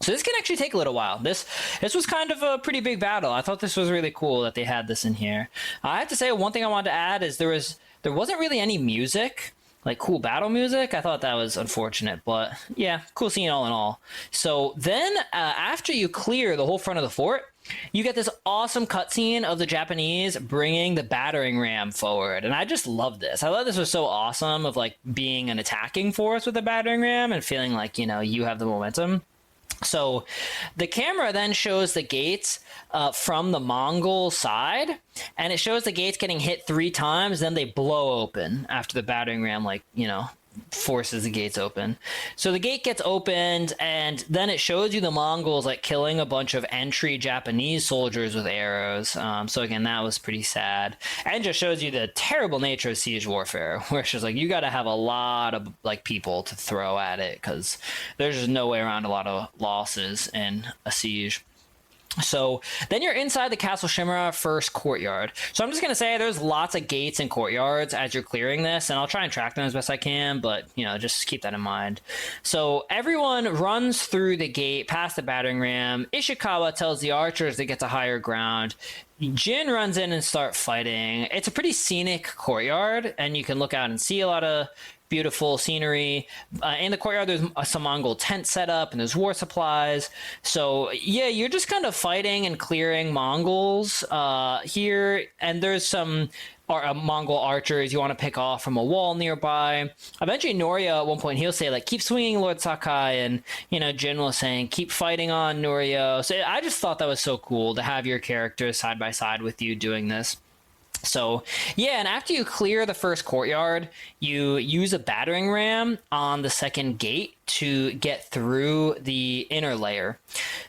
[SPEAKER 4] So this can actually take a little while. This was kind of a pretty big battle. I thought this was really cool that they had this in here. I have to say, one thing I wanted to add is there wasn't really any music, like cool battle music. I thought that was unfortunate, but yeah, cool scene all in all. So then after you clear the whole front of the fort, you get this awesome cutscene of the Japanese bringing the battering ram forward. And I just love this. I thought this was so awesome of like being an attacking force with the battering ram and feeling like, you have the momentum. So the camera then shows the gates from the Mongol side, and it shows the gates getting hit 3 times. Then they blow open after the battering ram, forces the gates open. So the gate gets opened, and then it shows you the Mongols like killing a bunch of entry Japanese soldiers with arrows. So again, that was pretty sad, and just shows you the terrible nature of siege warfare, where it's just like you got to have a lot of like people to throw at it because there's just no way around a lot of losses in a siege. So then you're inside the Castle Shimura first courtyard. So I'm just going to say there's lots of gates and courtyards as you're clearing this, and I'll try and track them as best I can, but, just keep that in mind. So everyone runs through the gate past the battering ram. Ishikawa tells the archers to get to higher ground. Jin runs in and start fighting. It's a pretty scenic courtyard, and you can look out and see a lot of beautiful scenery. In the courtyard, there's some Mongol tent set up, and there's war supplies. So yeah, you're just kind of fighting and clearing Mongols here, and there's some Mongol archers you want to pick off from a wall nearby. Eventually, Norio at one point, he'll say, like, keep swinging, Lord Sakai, and, Jin was saying, keep fighting on, Norio. So I just thought that was so cool to have your characters side by side with you doing this. So yeah, and after you clear the first courtyard, you use a battering ram on the second gate to get through the inner layer.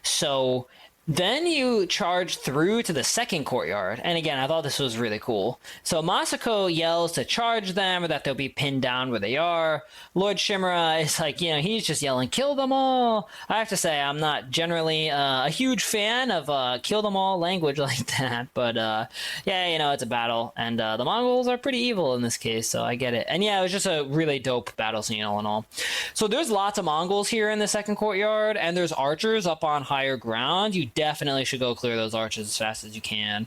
[SPEAKER 4] So then you charge through to the second courtyard. And again, I thought this was really cool. So Masako yells to charge them or that they'll be pinned down where they are. Lord Shimura is like, he's just yelling, kill them all. I have to say, I'm not generally a huge fan of kill them all language like that. But yeah, it's a battle. And the Mongols are pretty evil in this case, so I get it. And yeah, it was just a really dope battle scene all in all. So there's lots of Mongols here in the second courtyard, and there's archers up on higher ground. You definitely should go clear those archers as fast as you can.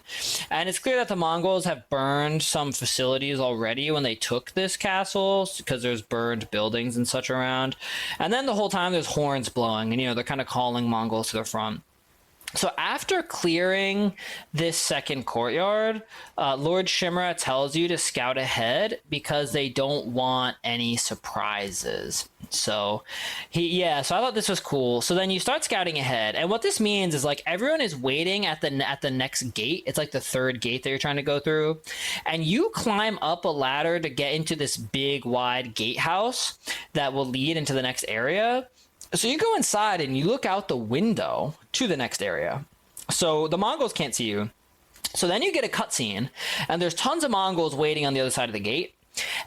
[SPEAKER 4] And it's clear that the Mongols have burned some facilities already when they took this castle, because there's burned buildings and such around. And then the whole time there's horns blowing, and they're kind of calling Mongols to the front. So after clearing this second courtyard, Lord Shimura tells you to scout ahead because they don't want any surprises. So so I thought this was cool. So then you start scouting ahead, and what this means is like everyone is waiting at the next gate. It's like the third gate that you're trying to go through, and you climb up a ladder to get into this big wide gatehouse that will lead into the next area. So you go inside and you look out the window to the next area. So the Mongols can't see you. So then you get a cutscene, and there's tons of Mongols waiting on the other side of the gate.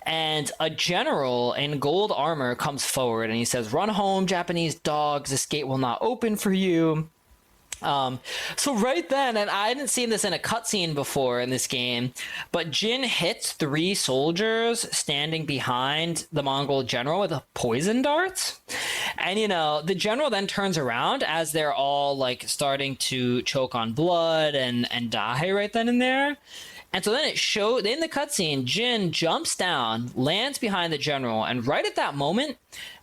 [SPEAKER 4] And a general in gold armor comes forward and he says, "Run home, Japanese dogs. This gate will not open for you." So right then, and I hadn't seen this in a cutscene before in this game, but Jin hits 3 soldiers standing behind the Mongol general with poison darts. And, the general then turns around as they're all like starting to choke on blood and die right then and there. And so then it showed in the cutscene, Jin jumps down, lands behind the general, and right at that moment,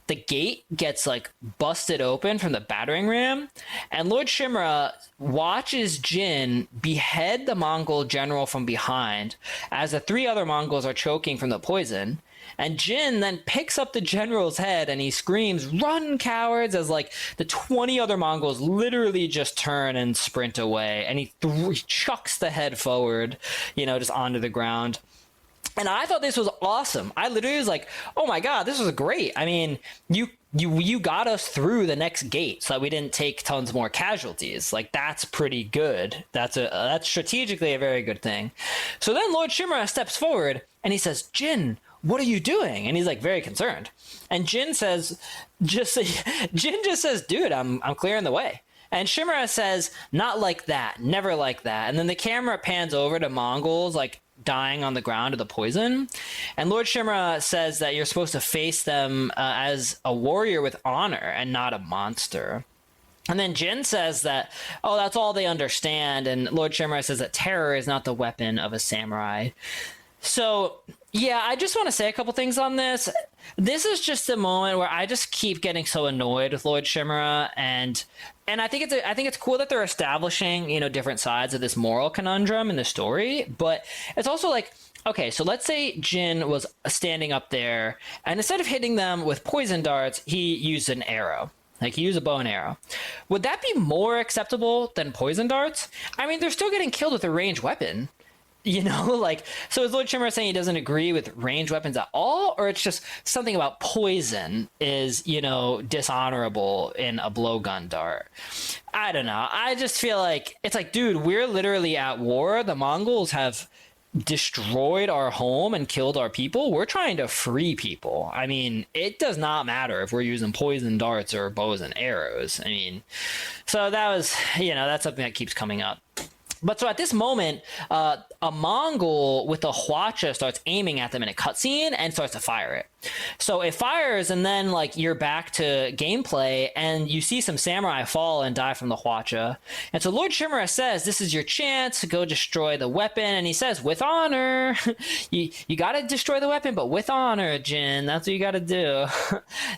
[SPEAKER 4] the gate gets like busted open from the battering ram, and Lord Shimura watches Jin behead the Mongol general from behind as the 3 other Mongols are choking from the poison. And Jin then picks up the general's head and he screams, "Run, cowards!" as like the 20 other Mongols literally just turn and sprint away. And he chucks the head forward, just onto the ground. And I thought this was awesome. I literally was like, "Oh my God, this was great." I mean, you got us through the next gate so that we didn't take tons more casualties. Like, that's pretty good. That's strategically a very good thing. So then Lord Shimura steps forward and he says, "Jin, what are you doing?" And he's like very concerned. And Jin says, Jin just says, "Dude, I'm clearing the way." And Shimura says, "Not like that, never like that." And then the camera pans over to Mongols like dying on the ground of the poison. And Lord Shimura says that you're supposed to face them as a warrior with honor and not a monster. And then Jin says that, "Oh, that's all they understand." And Lord Shimura says that terror is not the weapon of a samurai. So, yeah, I just want to say a couple things on this. This is just a moment where I just keep getting so annoyed with Lord Shimura, and I think it's cool that they're establishing, different sides of this moral conundrum in the story, but it's also like, okay, so let's say Jin was standing up there, and instead of hitting them with poison darts, he used an arrow. Like, he used a bow and arrow. Would that be more acceptable than poison darts? I mean, they're still getting killed with a ranged weapon. So is Lord Shimura saying he doesn't agree with ranged weapons at all? Or it's just something about poison is, dishonorable in a blowgun dart? I don't know. I just feel like, it's like, dude, we're literally at war. The Mongols have destroyed our home and killed our people. We're trying to free people. I mean, it does not matter if we're using poison darts or bows and arrows. I mean, so that was, that's something that keeps coming up. But so at this moment, a Mongol with a hwacha starts aiming at them in a cutscene and starts to fire it. So it fires, and then like you're back to gameplay, and you see some samurai fall and die from the hwacha. And so Lord Shimura says, "This is your chance to go destroy the weapon." And he says, "With honor." you got to destroy the weapon, but with honor, Jin. That's what you got to do.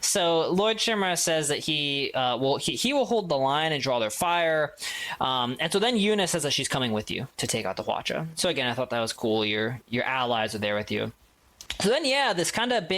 [SPEAKER 4] So Lord Shimura says that he will hold the line and draw their fire. And so then Yuna says that she's coming with you to take out the hwacha. So again, I thought that was cool. Your allies are there with you. So then, yeah, this kind of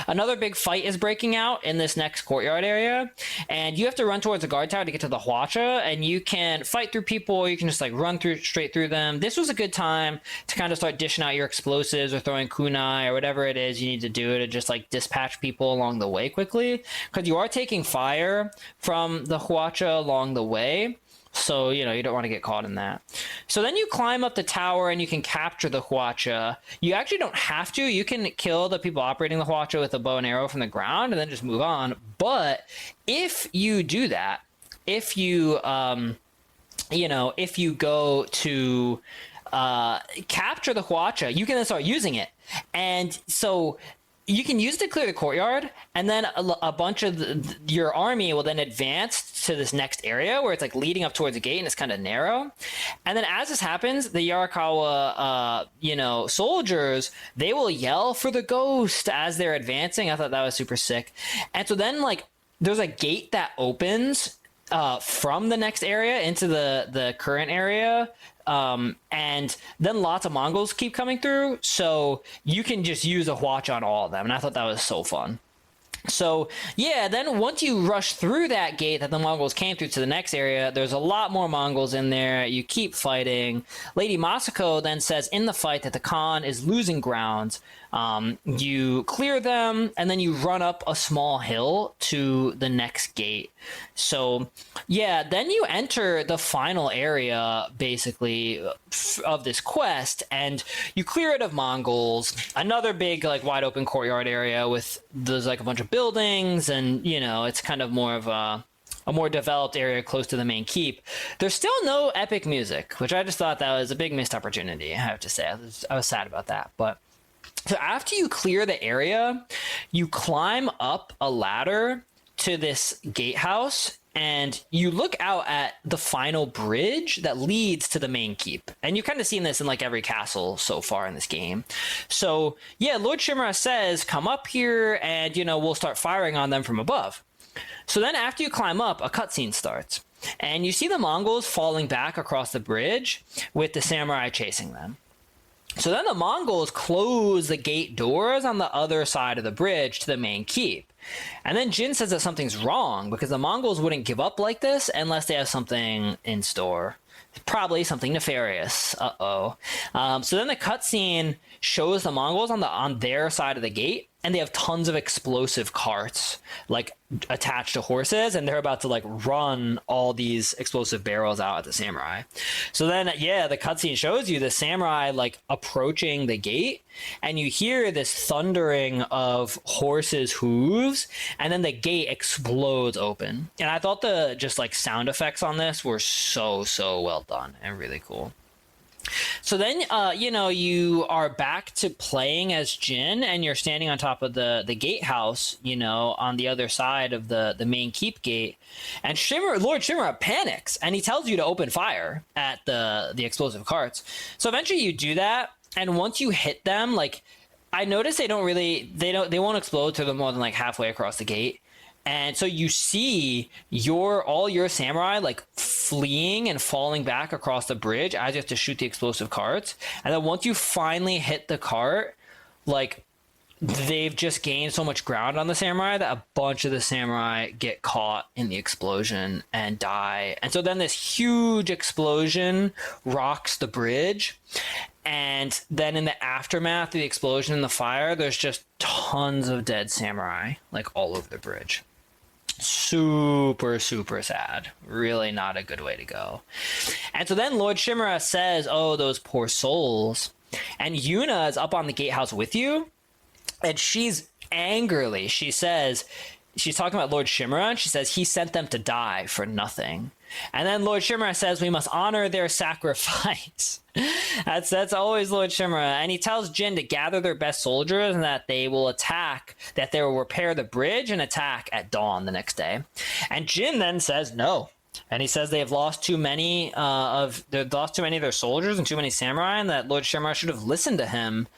[SPEAKER 4] another big fight is breaking out in this next courtyard area, and you have to run towards the guard tower to get to the hwacha, and you can fight through people, you can just like run straight through them. This was a good time to kind of start dishing out your explosives or throwing kunai or whatever it is you need to do to just like dispatch people along the way quickly, because you are taking fire from the hwacha along the way. So, you don't want to get caught in that. So then you climb up the tower and you can capture the hwacha. You actually don't have to. You can kill the people operating the hwacha with a bow and arrow from the ground and then just move on. But if you do that, if you, if you go to capture the hwacha, you can then start using it. And so you can use it to clear the courtyard, and then a bunch of your army will then advance to this next area where it's like leading up towards the gate and it's kind of narrow. And then as this happens, the Yarikawa, soldiers, they will yell for the ghost as they're advancing. I thought that was super sick. And so then like there's a gate that opens from the next area into the current area. And then lots of Mongols keep coming through, so you can just use a hwacha on all of them, and I thought that was so fun. So yeah, then once you rush through that gate that the Mongols came through to the next area, there's a lot more Mongols in there. You keep fighting. Lady Masako then says in the fight that the Khan is losing ground. You clear them, and then you run up a small hill to the next gate. So yeah, then you enter the final area basically of this quest, and you clear it of Mongols. Another big like wide open courtyard area with there's like a bunch of buildings, and it's kind of more of a a more developed area close to the main keep. There's still no epic music, which I just thought that was a big missed opportunity, I have to say. I was sad about that. But so after you clear the area, you climb up a ladder to this gatehouse, and you look out at the final bridge that leads to the main keep. And you've kind of seen this in like every castle so far in this game. So yeah, Lord Shimura says, come up here and, you know, we'll start firing on them from above. So then after you climb up, a cutscene starts. And you see the Mongols falling back across the bridge with the samurai chasing them. So then the Mongols close the gate doors on the other side of the bridge to the main keep. And then Jin says that something's wrong because the Mongols wouldn't give up like this unless they have something in store. Probably something nefarious. So then the cutscene shows the Mongols on their side of the gate, and they have tons of explosive carts like attached to horses, and they're about to like run all these explosive barrels out at the samurai. So then, yeah, the cutscene shows you the samurai like approaching the gate, and you hear this thundering of horses' hooves, and then the gate explodes open. And I thought the just like sound effects on this were so well done and really cool. So then, you are back to playing as Jin, and you're standing on top of the gatehouse, on the other side of the main keep gate. And Lord Shimura panics, and he tells you to open fire at the explosive carts. So eventually you do that, and once you hit them, like, I noticed they won't explode to them more than like halfway across the gate. And so you see all your samurai like fleeing and falling back across the bridge as you have to shoot the explosive carts. And then once you finally hit the cart, like they've just gained so much ground on the samurai that a bunch of the samurai get caught in the explosion and die. And so then this huge explosion rocks the bridge. And then in the aftermath of the explosion and the fire, there's just tons of dead samurai like all over the bridge. Super sad. Really not a good way to go. And so then Lord Shimura says, oh, those poor souls. And Yuna is up on the gatehouse with you, and she's angrily, she says, she's talking about Lord Shimura, and she says he sent them to die for nothing. And then Lord Shimura says we must honor their sacrifice. That's always Lord Shimura. And he tells Jin to gather their best soldiers and that they will repair the bridge and attack at dawn the next day. And Jin then says no. And he says they have lost too many of their soldiers and too many samurai, and that Lord Shimura should have listened to him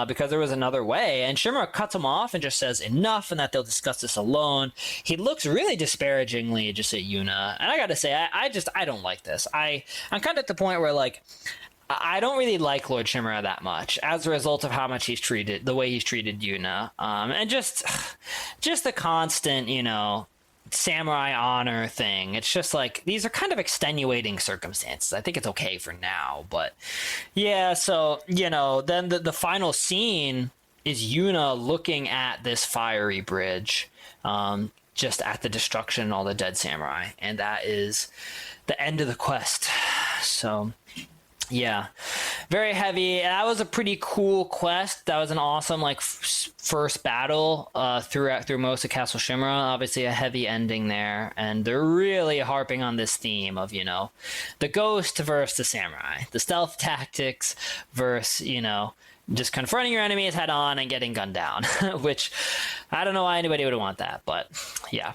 [SPEAKER 4] because there was another way. And Shimura cuts him off and just says enough, and that they'll discuss this alone. He looks really disparagingly just at Yuna, and I gotta say, I don't like this. I'm kind of at the point where like I don't really like Lord Shimura that much as a result of how much the way he's treated Yuna, and just the constant, samurai honor thing. It's just like these are kind of extenuating circumstances. I think it's okay for now, but yeah. So then the final scene is Yuna looking at this fiery bridge, just at the destruction and all the dead samurai, and that is the end of the quest. So yeah, very heavy. That was a pretty cool quest. That was an awesome first battle through most of Castle Shimura. Obviously a heavy ending there, and they're really harping on this theme of the ghost versus the samurai, the stealth tactics versus just confronting your enemies head on and getting gunned down, which I don't know why anybody would want that, but yeah.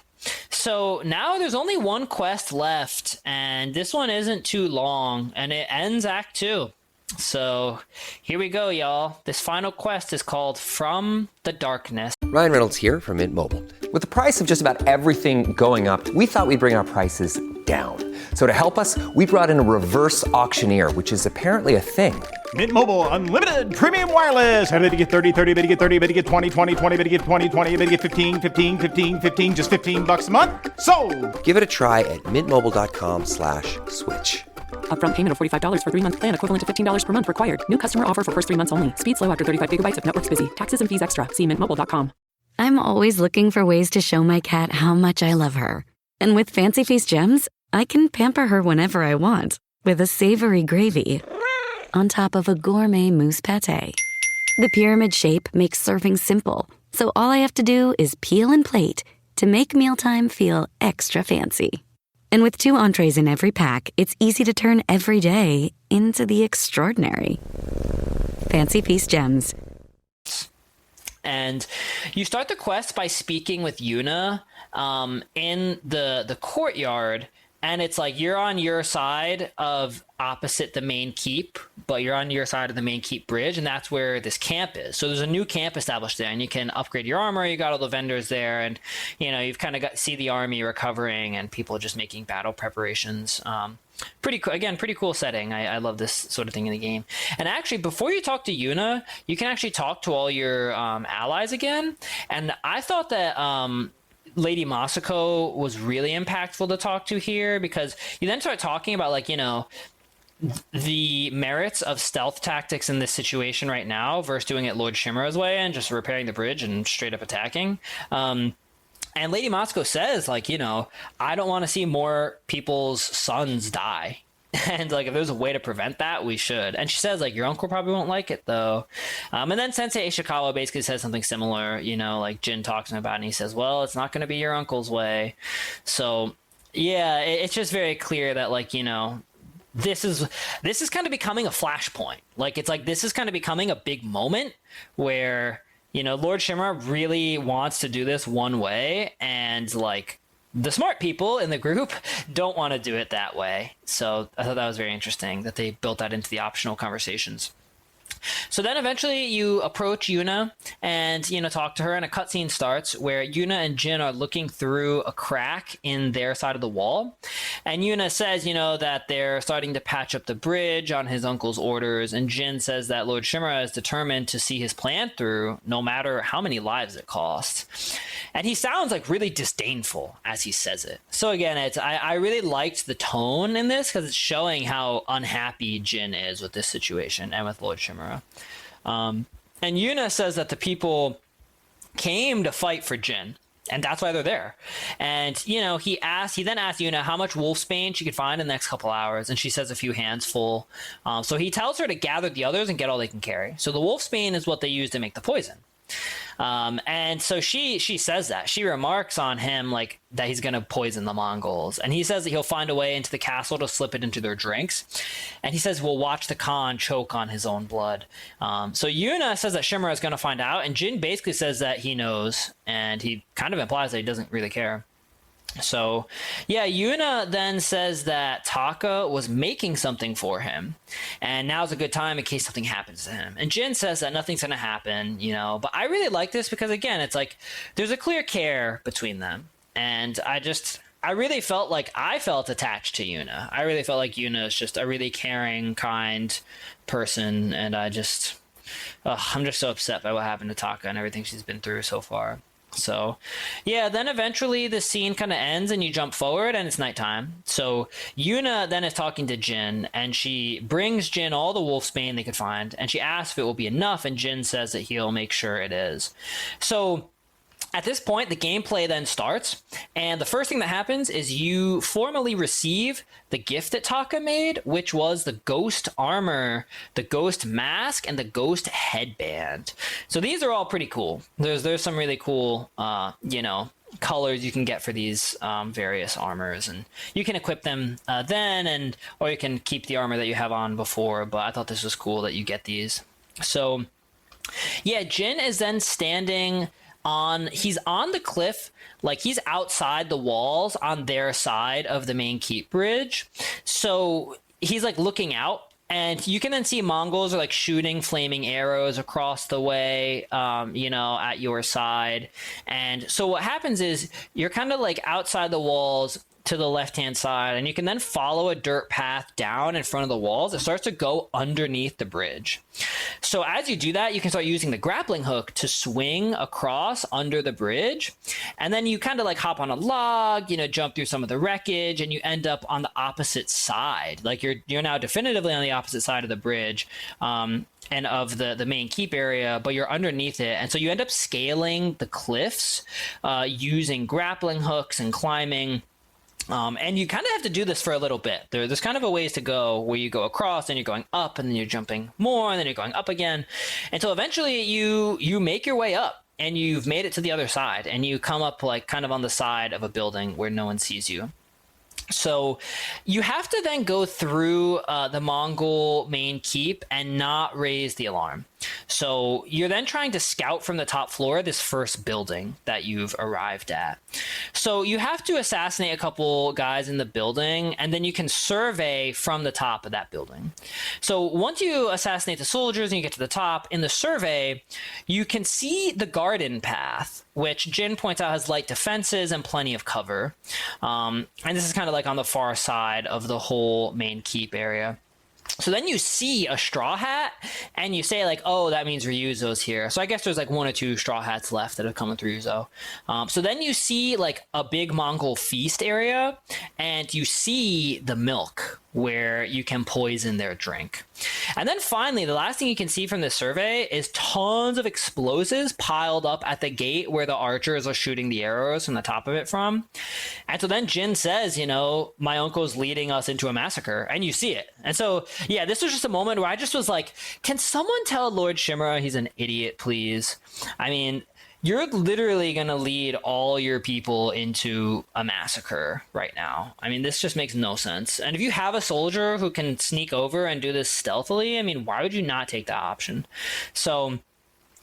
[SPEAKER 4] So now there's only one quest left, and this one isn't too long, and it ends Act 2. So here we go, y'all. This final quest is called From the Darkness.
[SPEAKER 7] Ryan Reynolds here from Mint Mobile. With the price of just about everything going up, we thought we'd bring our prices down. So to help us, we brought in a reverse auctioneer, which is apparently a thing.
[SPEAKER 8] Mint Mobile Unlimited Premium Wireless. How to get 30, 30, bit to get 30, bit to get 20, 20, 20, bit to get 20, 20, bit to get 15, 15, 15, 15, just $15 a month? Sold! Give it a try at mintmobile.com/switch.
[SPEAKER 9] Upfront payment of $45 for 3-month plan, equivalent to $15 per month required. New customer offer for first 3 months only. Speed slow after 35 gigabytes if network's busy. Taxes and fees extra. See mintmobile.com.
[SPEAKER 10] I'm always looking for ways to show my cat how much I love her. And with Fancy Feast gems, I can pamper her whenever I want with a savory gravy on top of a gourmet mousse pâté. The pyramid shape makes serving simple, so all I have to do is peel and plate. to make mealtime feel extra fancy. And with 2 entrees in every pack, it's easy to turn every day into the extraordinary. Fancy Feast Gems.
[SPEAKER 4] And you start the quest by speaking with Yuna in the courtyard, and it's like you're on your side of opposite the main keep, but you're on your side of the main keep bridge, and that's where this camp is. So there's a new camp established there, and you can upgrade your armor. You got all the vendors there, and you've kind of got see the army recovering and people just making battle preparations. Pretty cool setting. I love this sort of thing in the game. And actually, before you talk to Yuna, you can actually talk to all your allies again. And I thought that Lady Masako was really impactful to talk to here, because you then start talking about the merits of stealth tactics in this situation right now versus doing it Lord Shimura's way and just repairing the bridge and straight up attacking. And Lady Masako says, I don't want to see more people's sons die. And if there's a way to prevent that, we should. And she says, your uncle probably won't like it, though. And then Sensei Ishikawa basically says something similar, Jin talks to him about it, and he says, well, it's not going to be your uncle's way. So, yeah, it's just very clear that, this is kind of becoming a flashpoint. This is kind of becoming a big moment where, Lord Shimura really wants to do this one way, and the smart people in the group don't want to do it that way. So I thought that was very interesting that they built that into the optional conversations. So then eventually you approach Yuna and, talk to her, and a cutscene starts where Yuna and Jin are looking through a crack in their side of the wall. And Yuna says, that they're starting to patch up the bridge on his uncle's orders. And Jin says that Lord Shimura is determined to see his plan through, no matter how many lives it costs. And he sounds really disdainful as he says it. So again, I really liked the tone in this, because it's showing how unhappy Jin is with this situation and with Lord Shimura. And Yuna says that the people came to fight for Jin, and that's why they're there. And, he then asked Yuna how much wolfsbane she could find in the next couple hours, and she says a few hands full. So he tells her to gather the others and get all they can carry. So the wolfsbane is what they use to make the poison. And so she says that. She remarks on him that he's going to poison the Mongols. And he says that he'll find a way into the castle to slip it into their drinks. And he says, we'll watch the Khan choke on his own blood. So Yuna says that Shimura is going to find out. And Jin basically says that he knows. And he kind of implies that he doesn't really care. So, yeah, Yuna then says that Taka was making something for him, and now's a good time in case something happens to him. And Jin says that nothing's going to happen, but I really like this because, again, it's there's a clear care between them. And I really felt I felt attached to Yuna. I really felt like Yuna is just a really caring, kind person, and I'm just so upset by what happened to Taka and everything she's been through so far. So, yeah, then eventually the scene kind of ends and you jump forward and it's nighttime. So Yuna then is talking to Jin, and she brings Jin all the wolfsbane they could find, and she asks if it will be enough, and Jin says that he'll make sure it is. So at this point, the gameplay then starts, and the first thing that happens is you formally receive the gift that Taka made, which was the ghost armor, the ghost mask, and the ghost headband. So these are all pretty cool. There's some really cool, colors you can get for these various armors, and you can equip them then, or you can keep the armor that you have on before. But I thought this was cool that you get these. So, yeah, Jin is then standing he's on the cliff, he's outside the walls on their side of the main keep bridge. So he's looking out, and you can then see Mongols are shooting flaming arrows across the way, at your side. And so what happens is you're kind of outside the walls to the left-hand side, and you can then follow a dirt path down in front of the walls. It starts to go underneath the bridge. So as you do that, you can start using the grappling hook to swing across under the bridge, and then you kind of hop on a log, jump through some of the wreckage, and you end up on the opposite side. You're now definitively on the opposite side of the bridge, and of the main keep area, but you're underneath it. And so you end up scaling the cliffs using grappling hooks and climbing. And you kind of have to do this for a little bit. There's kind of a ways to go where you go across and you're going up, and then you're jumping more, and then you're going up again, until eventually you make your way up. and you've made it to the other side, and you come up like kind of on the side of a building where no one sees you. So you have to then go through the Mongol main keep and not raise the alarm. So you're then trying to scout from the top floor this first building that you've arrived at. So you have to assassinate a couple guys in the building, and then you can survey from the top of that building. So once you assassinate the soldiers and you get to the top, in the survey, you can see the garden path, which Jin points out has light defenses and plenty of cover. And this is kind of like on the far side of the whole main keep area. So then you see a straw hat and you say like, oh, that means Ryuzo's here. So I guess there's like 1 or 2 straw hats left that have come with Ryuzo. So then you see like a big Mongol feast area, and you see the milk where you can poison their drink. And then finally, the last thing you can see from this survey is tons of explosives piled up at the gate where the archers are shooting the arrows from the top of it from. And so then Jin says, you know, my uncle's leading us into a massacre, and you see it. And so, yeah, this was just a moment where I just was like, can someone tell Lord Shimura he's an idiot, please? I mean, you're literally going to lead all your people into a massacre right now. I mean, this just makes no sense. And if you have a soldier who can sneak over and do this stealthily, I mean, why would you not take that option? So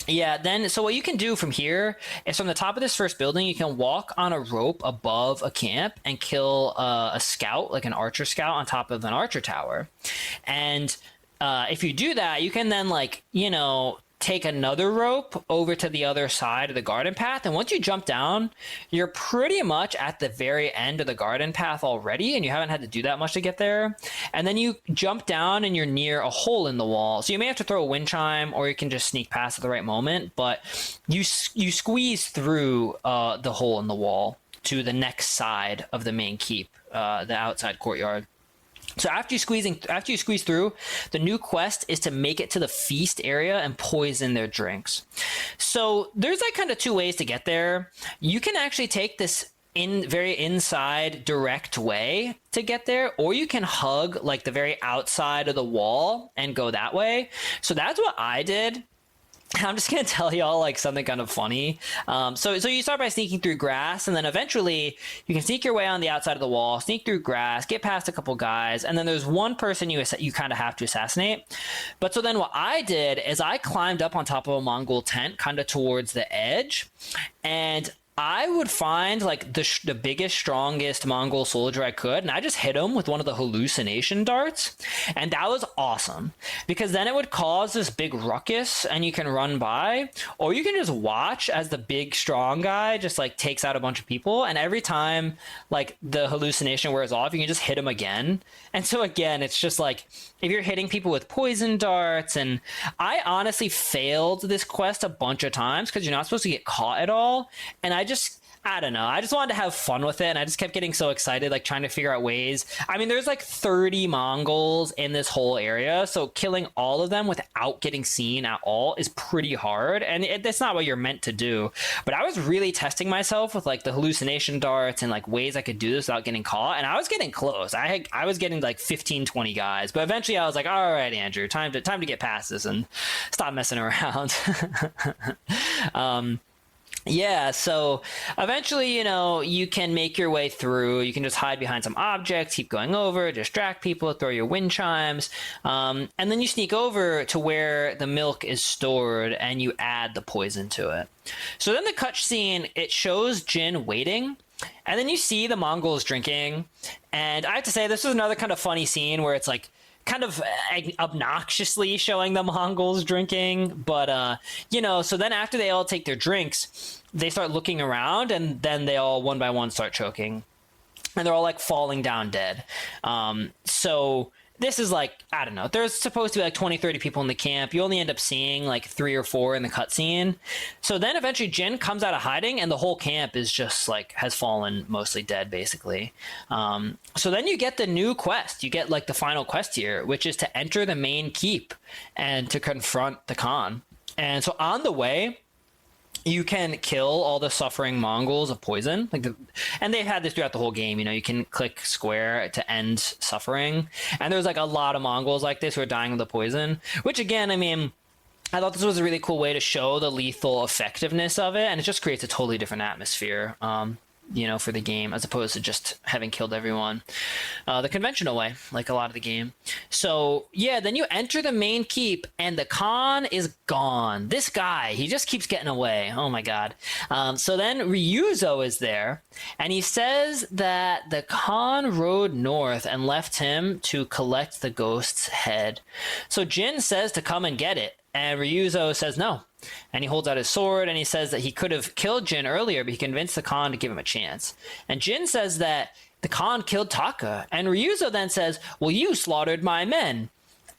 [SPEAKER 4] yeah, then so what you can do from here is from the top of this first building, you can walk on a rope above a camp and kill a scout, like an archer scout on top of an archer tower. And if you do that, you can then like, you know, take another rope over to the other side of the garden path. And once you jump down, you're pretty much at the very end of the garden path already, and you haven't had to do that much to get there. And then you jump down and you're near a hole in the wall. So you may have to throw a wind chime, or you can just sneak past at the right moment, but you squeeze through the hole in the wall to the next side of the main keep, the outside courtyard. So after you squeeze through, the new quest is to make it to the feast area and poison their drinks. So there's like kind of 2 ways to get there. You can actually take this very inside direct way to get there, or you can hug like the very outside of the wall and go that way. So that's what I did. I'm just going to tell y'all like something kind of funny. So you start by sneaking through grass, and then eventually you can sneak your way on the outside of the wall, sneak through grass, get past a couple guys, and then there's one person you kind of have to assassinate. But so then what I did is I climbed up on top of a Mongol tent kind of towards the edge, and I would find like the biggest, strongest Mongol soldier I could, and I just hit him with one of the hallucination darts. And that was awesome, because then it would cause this big ruckus and you can run by, or you can just watch as the big, strong guy just like takes out a bunch of people. And every time like the hallucination wears off, you can just hit him again. And so again, it's just like, if you're hitting people with poison darts, and I honestly failed this quest a bunch of times because you're not supposed to get caught at all. And I don't know. I just wanted to have fun with it, and I just kept getting so excited, like trying to figure out ways. I mean, there's like 30 Mongols in this whole area, so killing all of them without getting seen at all is pretty hard, and that's not what you're meant to do. But I was really testing myself with like the hallucination darts and like ways I could do this without getting caught, and I was getting close. I was getting like 15, 20 guys, but eventually I was like, all right, Andrew, time to get past this and stop messing around. Yeah, so eventually, you know, you can make your way through. You can just hide behind some objects, keep going over, distract people, throw your wind chimes, and then you sneak over to where the milk is stored and you add the poison to it. So then the cutscene, it shows Jin waiting, and then you see the Mongols drinking. And I have to say, this is another kind of funny scene where it's like kind of obnoxiously showing the Mongols drinking, but you know, so then after they all take their drinks, they start looking around, and then they all one by one start choking, and they're all like falling down dead. So this is like, I don't know, there's supposed to be like 20, 30 people in the camp. You only end up seeing like 3 or 4 in the cutscene. So then eventually Jin comes out of hiding, and the whole camp is just like has fallen mostly dead, basically. So then you get the new quest. You get like the final quest here, which is to enter the main keep and to confront the Khan. And so on the way, you can kill all the suffering Mongols of poison, and they've had this throughout the whole game. You know, you can click square to end suffering, and there's like a lot of Mongols like this who are dying of the poison. Which again, I mean, I thought this was a really cool way to show the lethal effectiveness of it, and it just creates a totally different atmosphere, for the game, as opposed to just having killed everyone the conventional way, like a lot of the game. So yeah, then you enter the main keep, and the Khan is gone. This guy, he just keeps getting away. Oh my god. So then Ryuzo is there, and he says that the Khan rode north and left him to collect the ghost's head. So Jin says to come and get it, and Ryuzo says no. And he holds out his sword, and he says that he could have killed Jin earlier, but he convinced the Khan to give him a chance. And Jin says that the Khan killed Taka. And Ryuzo then says, well, you slaughtered my men.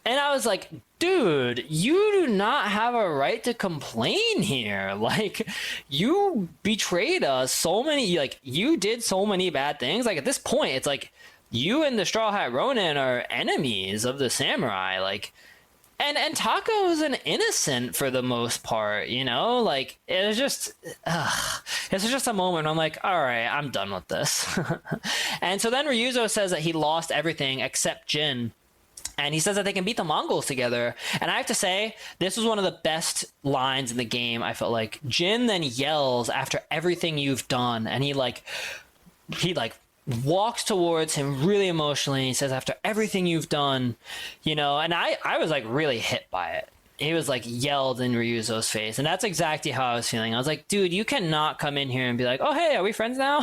[SPEAKER 4] And I was like, dude, you do not have a right to complain here. Like, you betrayed us so many, like, you did so many bad things. Like, at this point, it's like, you and the Straw Hat Ronin are enemies of the samurai. Like, And Taka was an innocent for the most part, like it was just a moment. I'm like, all right, I'm done with this. And so then Ryuzo says that he lost everything except Jin. And he says that they can beat the Mongols together. And I have to say, this was one of the best lines in the game. I felt like Jin then yells after everything you've done. And he walks towards him really emotionally. He says, after everything you've done, and I was like really hit by it. He was like yelled in Ryuzo's face. And that's exactly how I was feeling. I was like, dude, you cannot come in here and be like, oh, hey, are we friends now?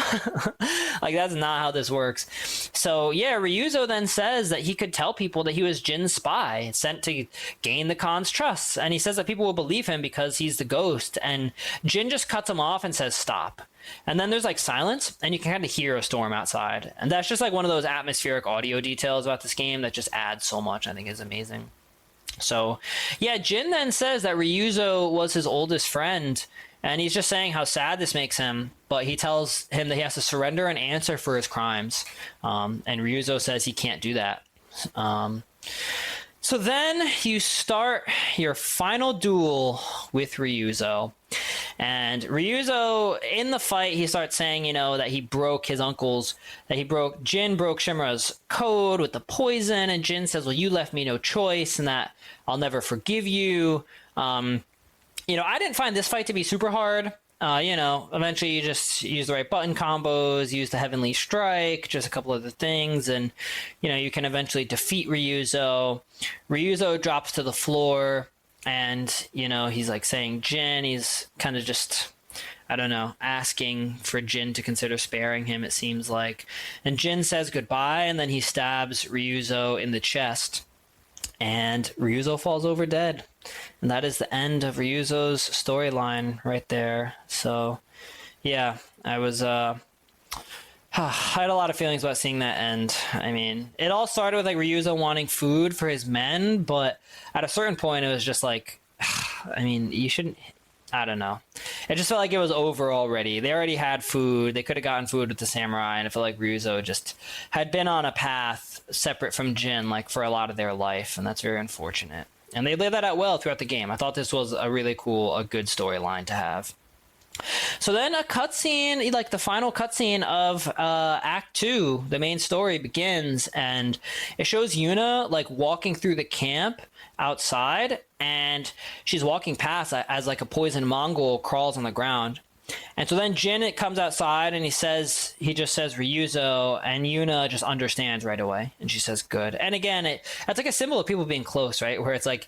[SPEAKER 4] Like, that's not how this works. So yeah, Ryuzo then says that he could tell people that he was Jin's spy sent to gain the Khan's trust. And he says that people will believe him because he's the ghost. And Jin just cuts him off and says, stop. And then there's like silence, and you can kind of hear a storm outside. And that's just like one of those atmospheric audio details about this game that just adds so much. I think is amazing. So yeah, Jin then says that Ryuzo was his oldest friend, and he's just saying how sad this makes him, but he tells him that he has to surrender and answer for his crimes. And Ryuzo says he can't do that. So then you start your final duel with Ryuzo. And Ryuzo, in the fight, he starts saying, that he broke his uncle's, Jin broke Shimura's code with the poison. And Jin says, well, you left me no choice, and that I'll never forgive you. I didn't find this fight to be super hard. Eventually you just use the right button combos, use the Heavenly Strike, just a couple other things, and, you can eventually defeat Ryuzo. Ryuzo drops to the floor, and, he's like saying Jin, he's kind of just, asking for Jin to consider sparing him, it seems like. And Jin says goodbye, and then he stabs Ryuzo in the chest, and Ryuzo falls over dead. And that is the end of Ryuzo's storyline right there. So, yeah, I was, I had a lot of feelings about seeing that end. I mean, it all started with like Ryuzo wanting food for his men, but at a certain point it was just like, you shouldn't, I don't know. It just felt like it was over already. They already had food. They could have gotten food with the samurai, and I felt like Ryuzo just had been on a path separate from Jin, like for a lot of their life, and that's very unfortunate. And they laid that out well throughout the game. I thought this was a really cool, a good storyline to have. So then a cutscene, like the final cutscene of Act 2, the main story begins, and it shows Yuna like walking through the camp outside, and she's walking past as like a poison Mongol crawls on the ground. And so then Jin comes outside, and he just says Ryuzo, and Yuna just understands right away, and she says good. And again, that's like a symbol of people being close, right? Where it's like,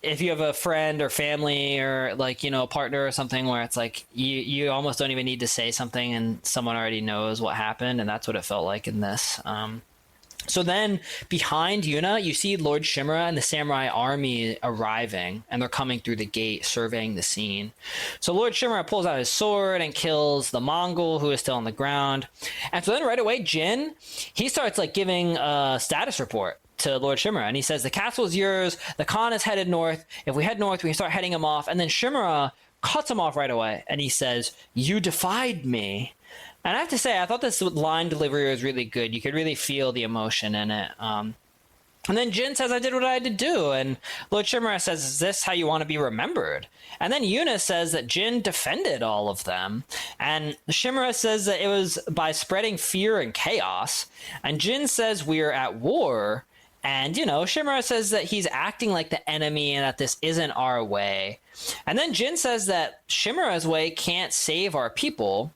[SPEAKER 4] if you have a friend or family or like, a partner or something where it's like you almost don't even need to say something and someone already knows what happened, and that's what it felt like in this. So then behind Yuna, you see Lord Shimura and the samurai army arriving, and they're coming through the gate, surveying the scene. So Lord Shimura pulls out his sword and kills the Mongol who is still on the ground. And so then right away, Jin, he starts like giving a status report to Lord Shimura, and he says, the castle is yours, the Khan is headed north, if we head north, we can start heading him off. And then Shimura cuts him off right away, and he says, you defied me. And I have to say, I thought this line delivery was really good. You could really feel the emotion in it. And then Jin says, I did what I had to do. And Lord Shimura says, is this how you want to be remembered? And then Yuna says that Jin defended all of them. And Shimura says that it was by spreading fear and chaos. And Jin says, we're at war. And, Shimura says that he's acting like the enemy and that this isn't our way. And then Jin says that Shimura's way can't save our people.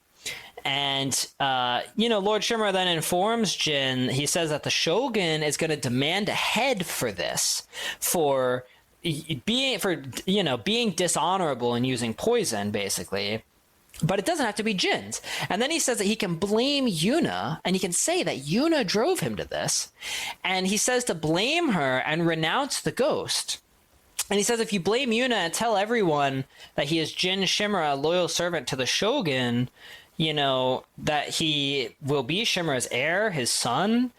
[SPEAKER 4] And, Lord Shimura then informs Jin, he says that the Shogun is going to demand a head for this, for being dishonorable and using poison, basically. But it doesn't have to be Jin's. And then he says that he can blame Yuna, and he can say that Yuna drove him to this. And he says to blame her and renounce the ghost. And he says if you blame Yuna and tell everyone that he is Jin Shimura, a loyal servant to the Shogun, that he will be Shimura's heir, his son,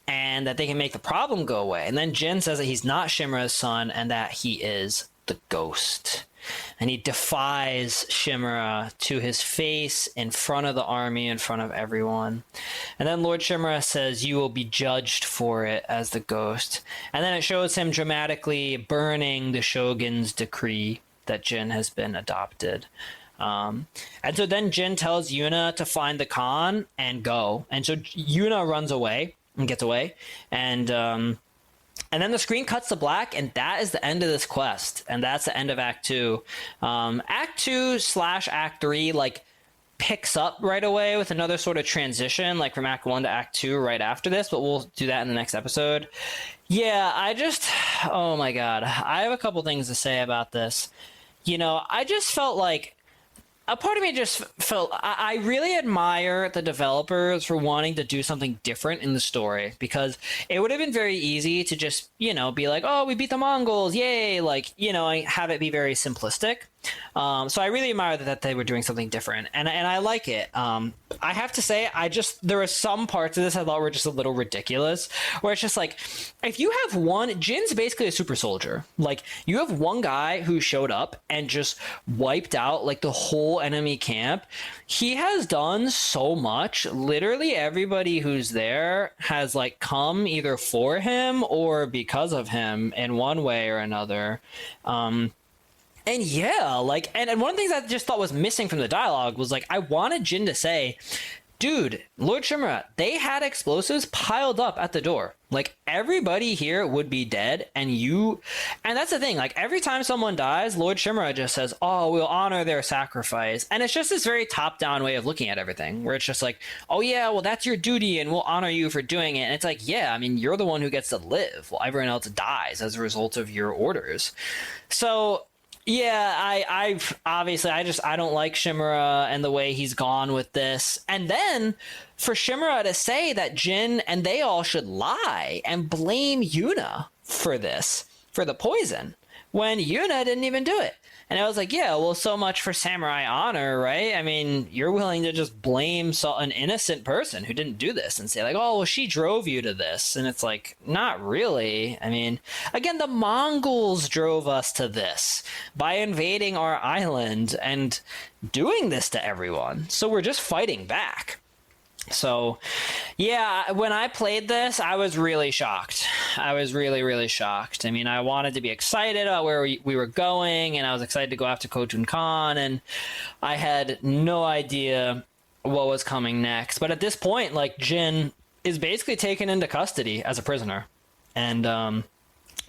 [SPEAKER 4] and that they can make the problem go away. And then Jin says that he's not Shimura's son and that he is the ghost. And he defies Shimura to his face in front of the army, in front of everyone. And then Lord Shimura says, you will be judged for it as the ghost. And then it shows him dramatically burning the Shogun's decree that Jin has been adopted. And so then Jin tells Yuna to find the Khan and go. And so Yuna runs away and gets away. And then the screen cuts to black, and that is the end of this quest. And that's the end of Act 2. Act 2/Act 3, picks up right away with another sort of transition, from Act 1 to Act 2 right after this, but we'll do that in the next episode. Yeah, oh my God. I have a couple things to say about this. I just felt like a part of me just felt I really admire the developers for wanting to do something different in the story, because it would have been very easy to just, be like, oh, we beat the Mongols, yay, have it be very simplistic. So I really admire that they were doing something different, and I like it. I have to say, there were some parts of this I thought were just a little ridiculous, where it's just like, if you have Jin's basically a super soldier. You have one guy who showed up and just wiped out the whole enemy camp. He has done so much. Literally everybody who's there has come either for him or because of him in one way or another. And yeah, and one of the things I just thought was missing from the dialogue was I wanted Jin to say, dude, Lord Shimura, they had explosives piled up at the door. Everybody here would be dead, and that's the thing, every time someone dies, Lord Shimura just says, oh, we'll honor their sacrifice. And it's just this very top-down way of looking at everything, where it's just oh yeah, well, that's your duty, and we'll honor you for doing it. And it's yeah, I mean, you're the one who gets to live, while everyone else dies as a result of your orders. So yeah, I obviously I don't like Shimura and the way he's gone with this. And then for Shimura to say that Jin and they all should lie and blame Yuna for this, for the poison, when Yuna didn't even do it. And I was yeah, well, so much for samurai honor, right? I mean, you're willing to just blame an innocent person who didn't do this and say oh, well, she drove you to this. And it's not really. I mean, again, the Mongols drove us to this by invading our island and doing this to everyone. So we're just fighting back. So, yeah, when I played this, I was really shocked. I was really, really shocked. I mean, I wanted to be excited about where we were going, and I was excited to go after Khotun Khan, and I had no idea what was coming next. But at this point, Jin is basically taken into custody as a prisoner. And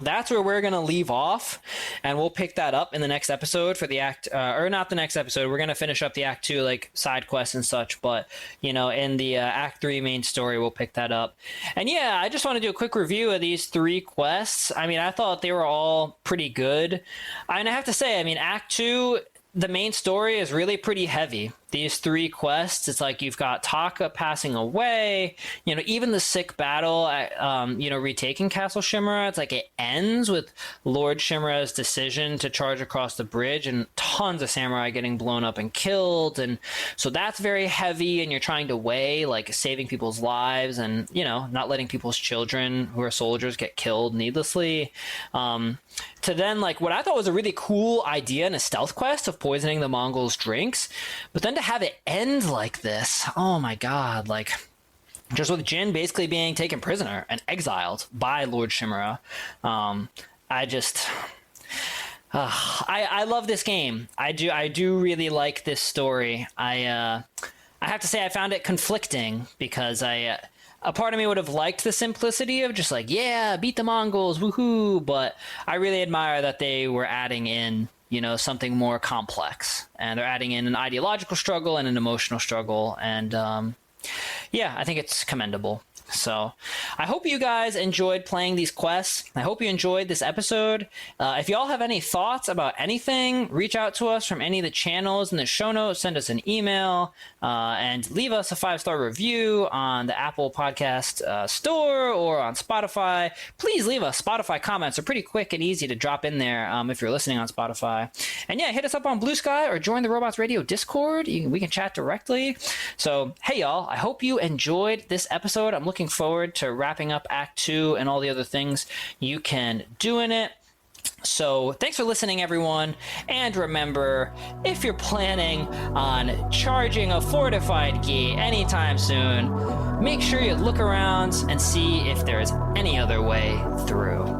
[SPEAKER 4] that's where we're going to leave off, and we'll pick that up in the next episode for the act, or not the next episode. We're going to finish up the Act 2, side quests and such, but, in the Act 3 main story, we'll pick that up. And yeah, I just want to do a quick review of these 3 quests. I mean, I thought they were all pretty good. And I have to say, I mean, Act 2, the main story is really pretty heavy. These 3 quests, it's you've got Taka passing away, even the sick battle at, retaking Castle Shimura. It's it ends with Lord Shimura's decision to charge across the bridge and tons of samurai getting blown up and killed. And so that's very heavy, and you're trying to weigh saving people's lives and, not letting people's children who are soldiers get killed needlessly. To then what I thought was a really cool idea in a stealth quest of poisoning the Mongols' drinks, but then to have it end like this, oh my God, just with Jin basically being taken prisoner and exiled by Lord Shimura. I love this game. I do really like this story. I have to say I found it conflicting, because I a part of me would have liked the simplicity of just like, yeah, beat the Mongols, woohoo. But I really admire that they were adding in, something more complex. And they're adding in an ideological struggle and an emotional struggle. And I think it's commendable. So I hope you guys enjoyed playing these quests. I hope you enjoyed this episode. If y'all have any thoughts about anything, reach out to us from any of the channels in the show notes. Send us an email and leave us a 5-star review on the Apple Podcast store or on Spotify. Please leave us Spotify comments. They're pretty quick and easy to drop in there if you're listening on Spotify. And hit us up on Blue Sky or join the Robots Radio Discord. We can chat directly. So, hey, y'all, I hope you enjoyed this episode. I'm looking forward to wrapping up Act 2 and all the other things you can do in it. So thanks for listening, everyone. And remember, if you're planning on charging a fortified Gi anytime soon, make sure you look around and see if there's any other way through.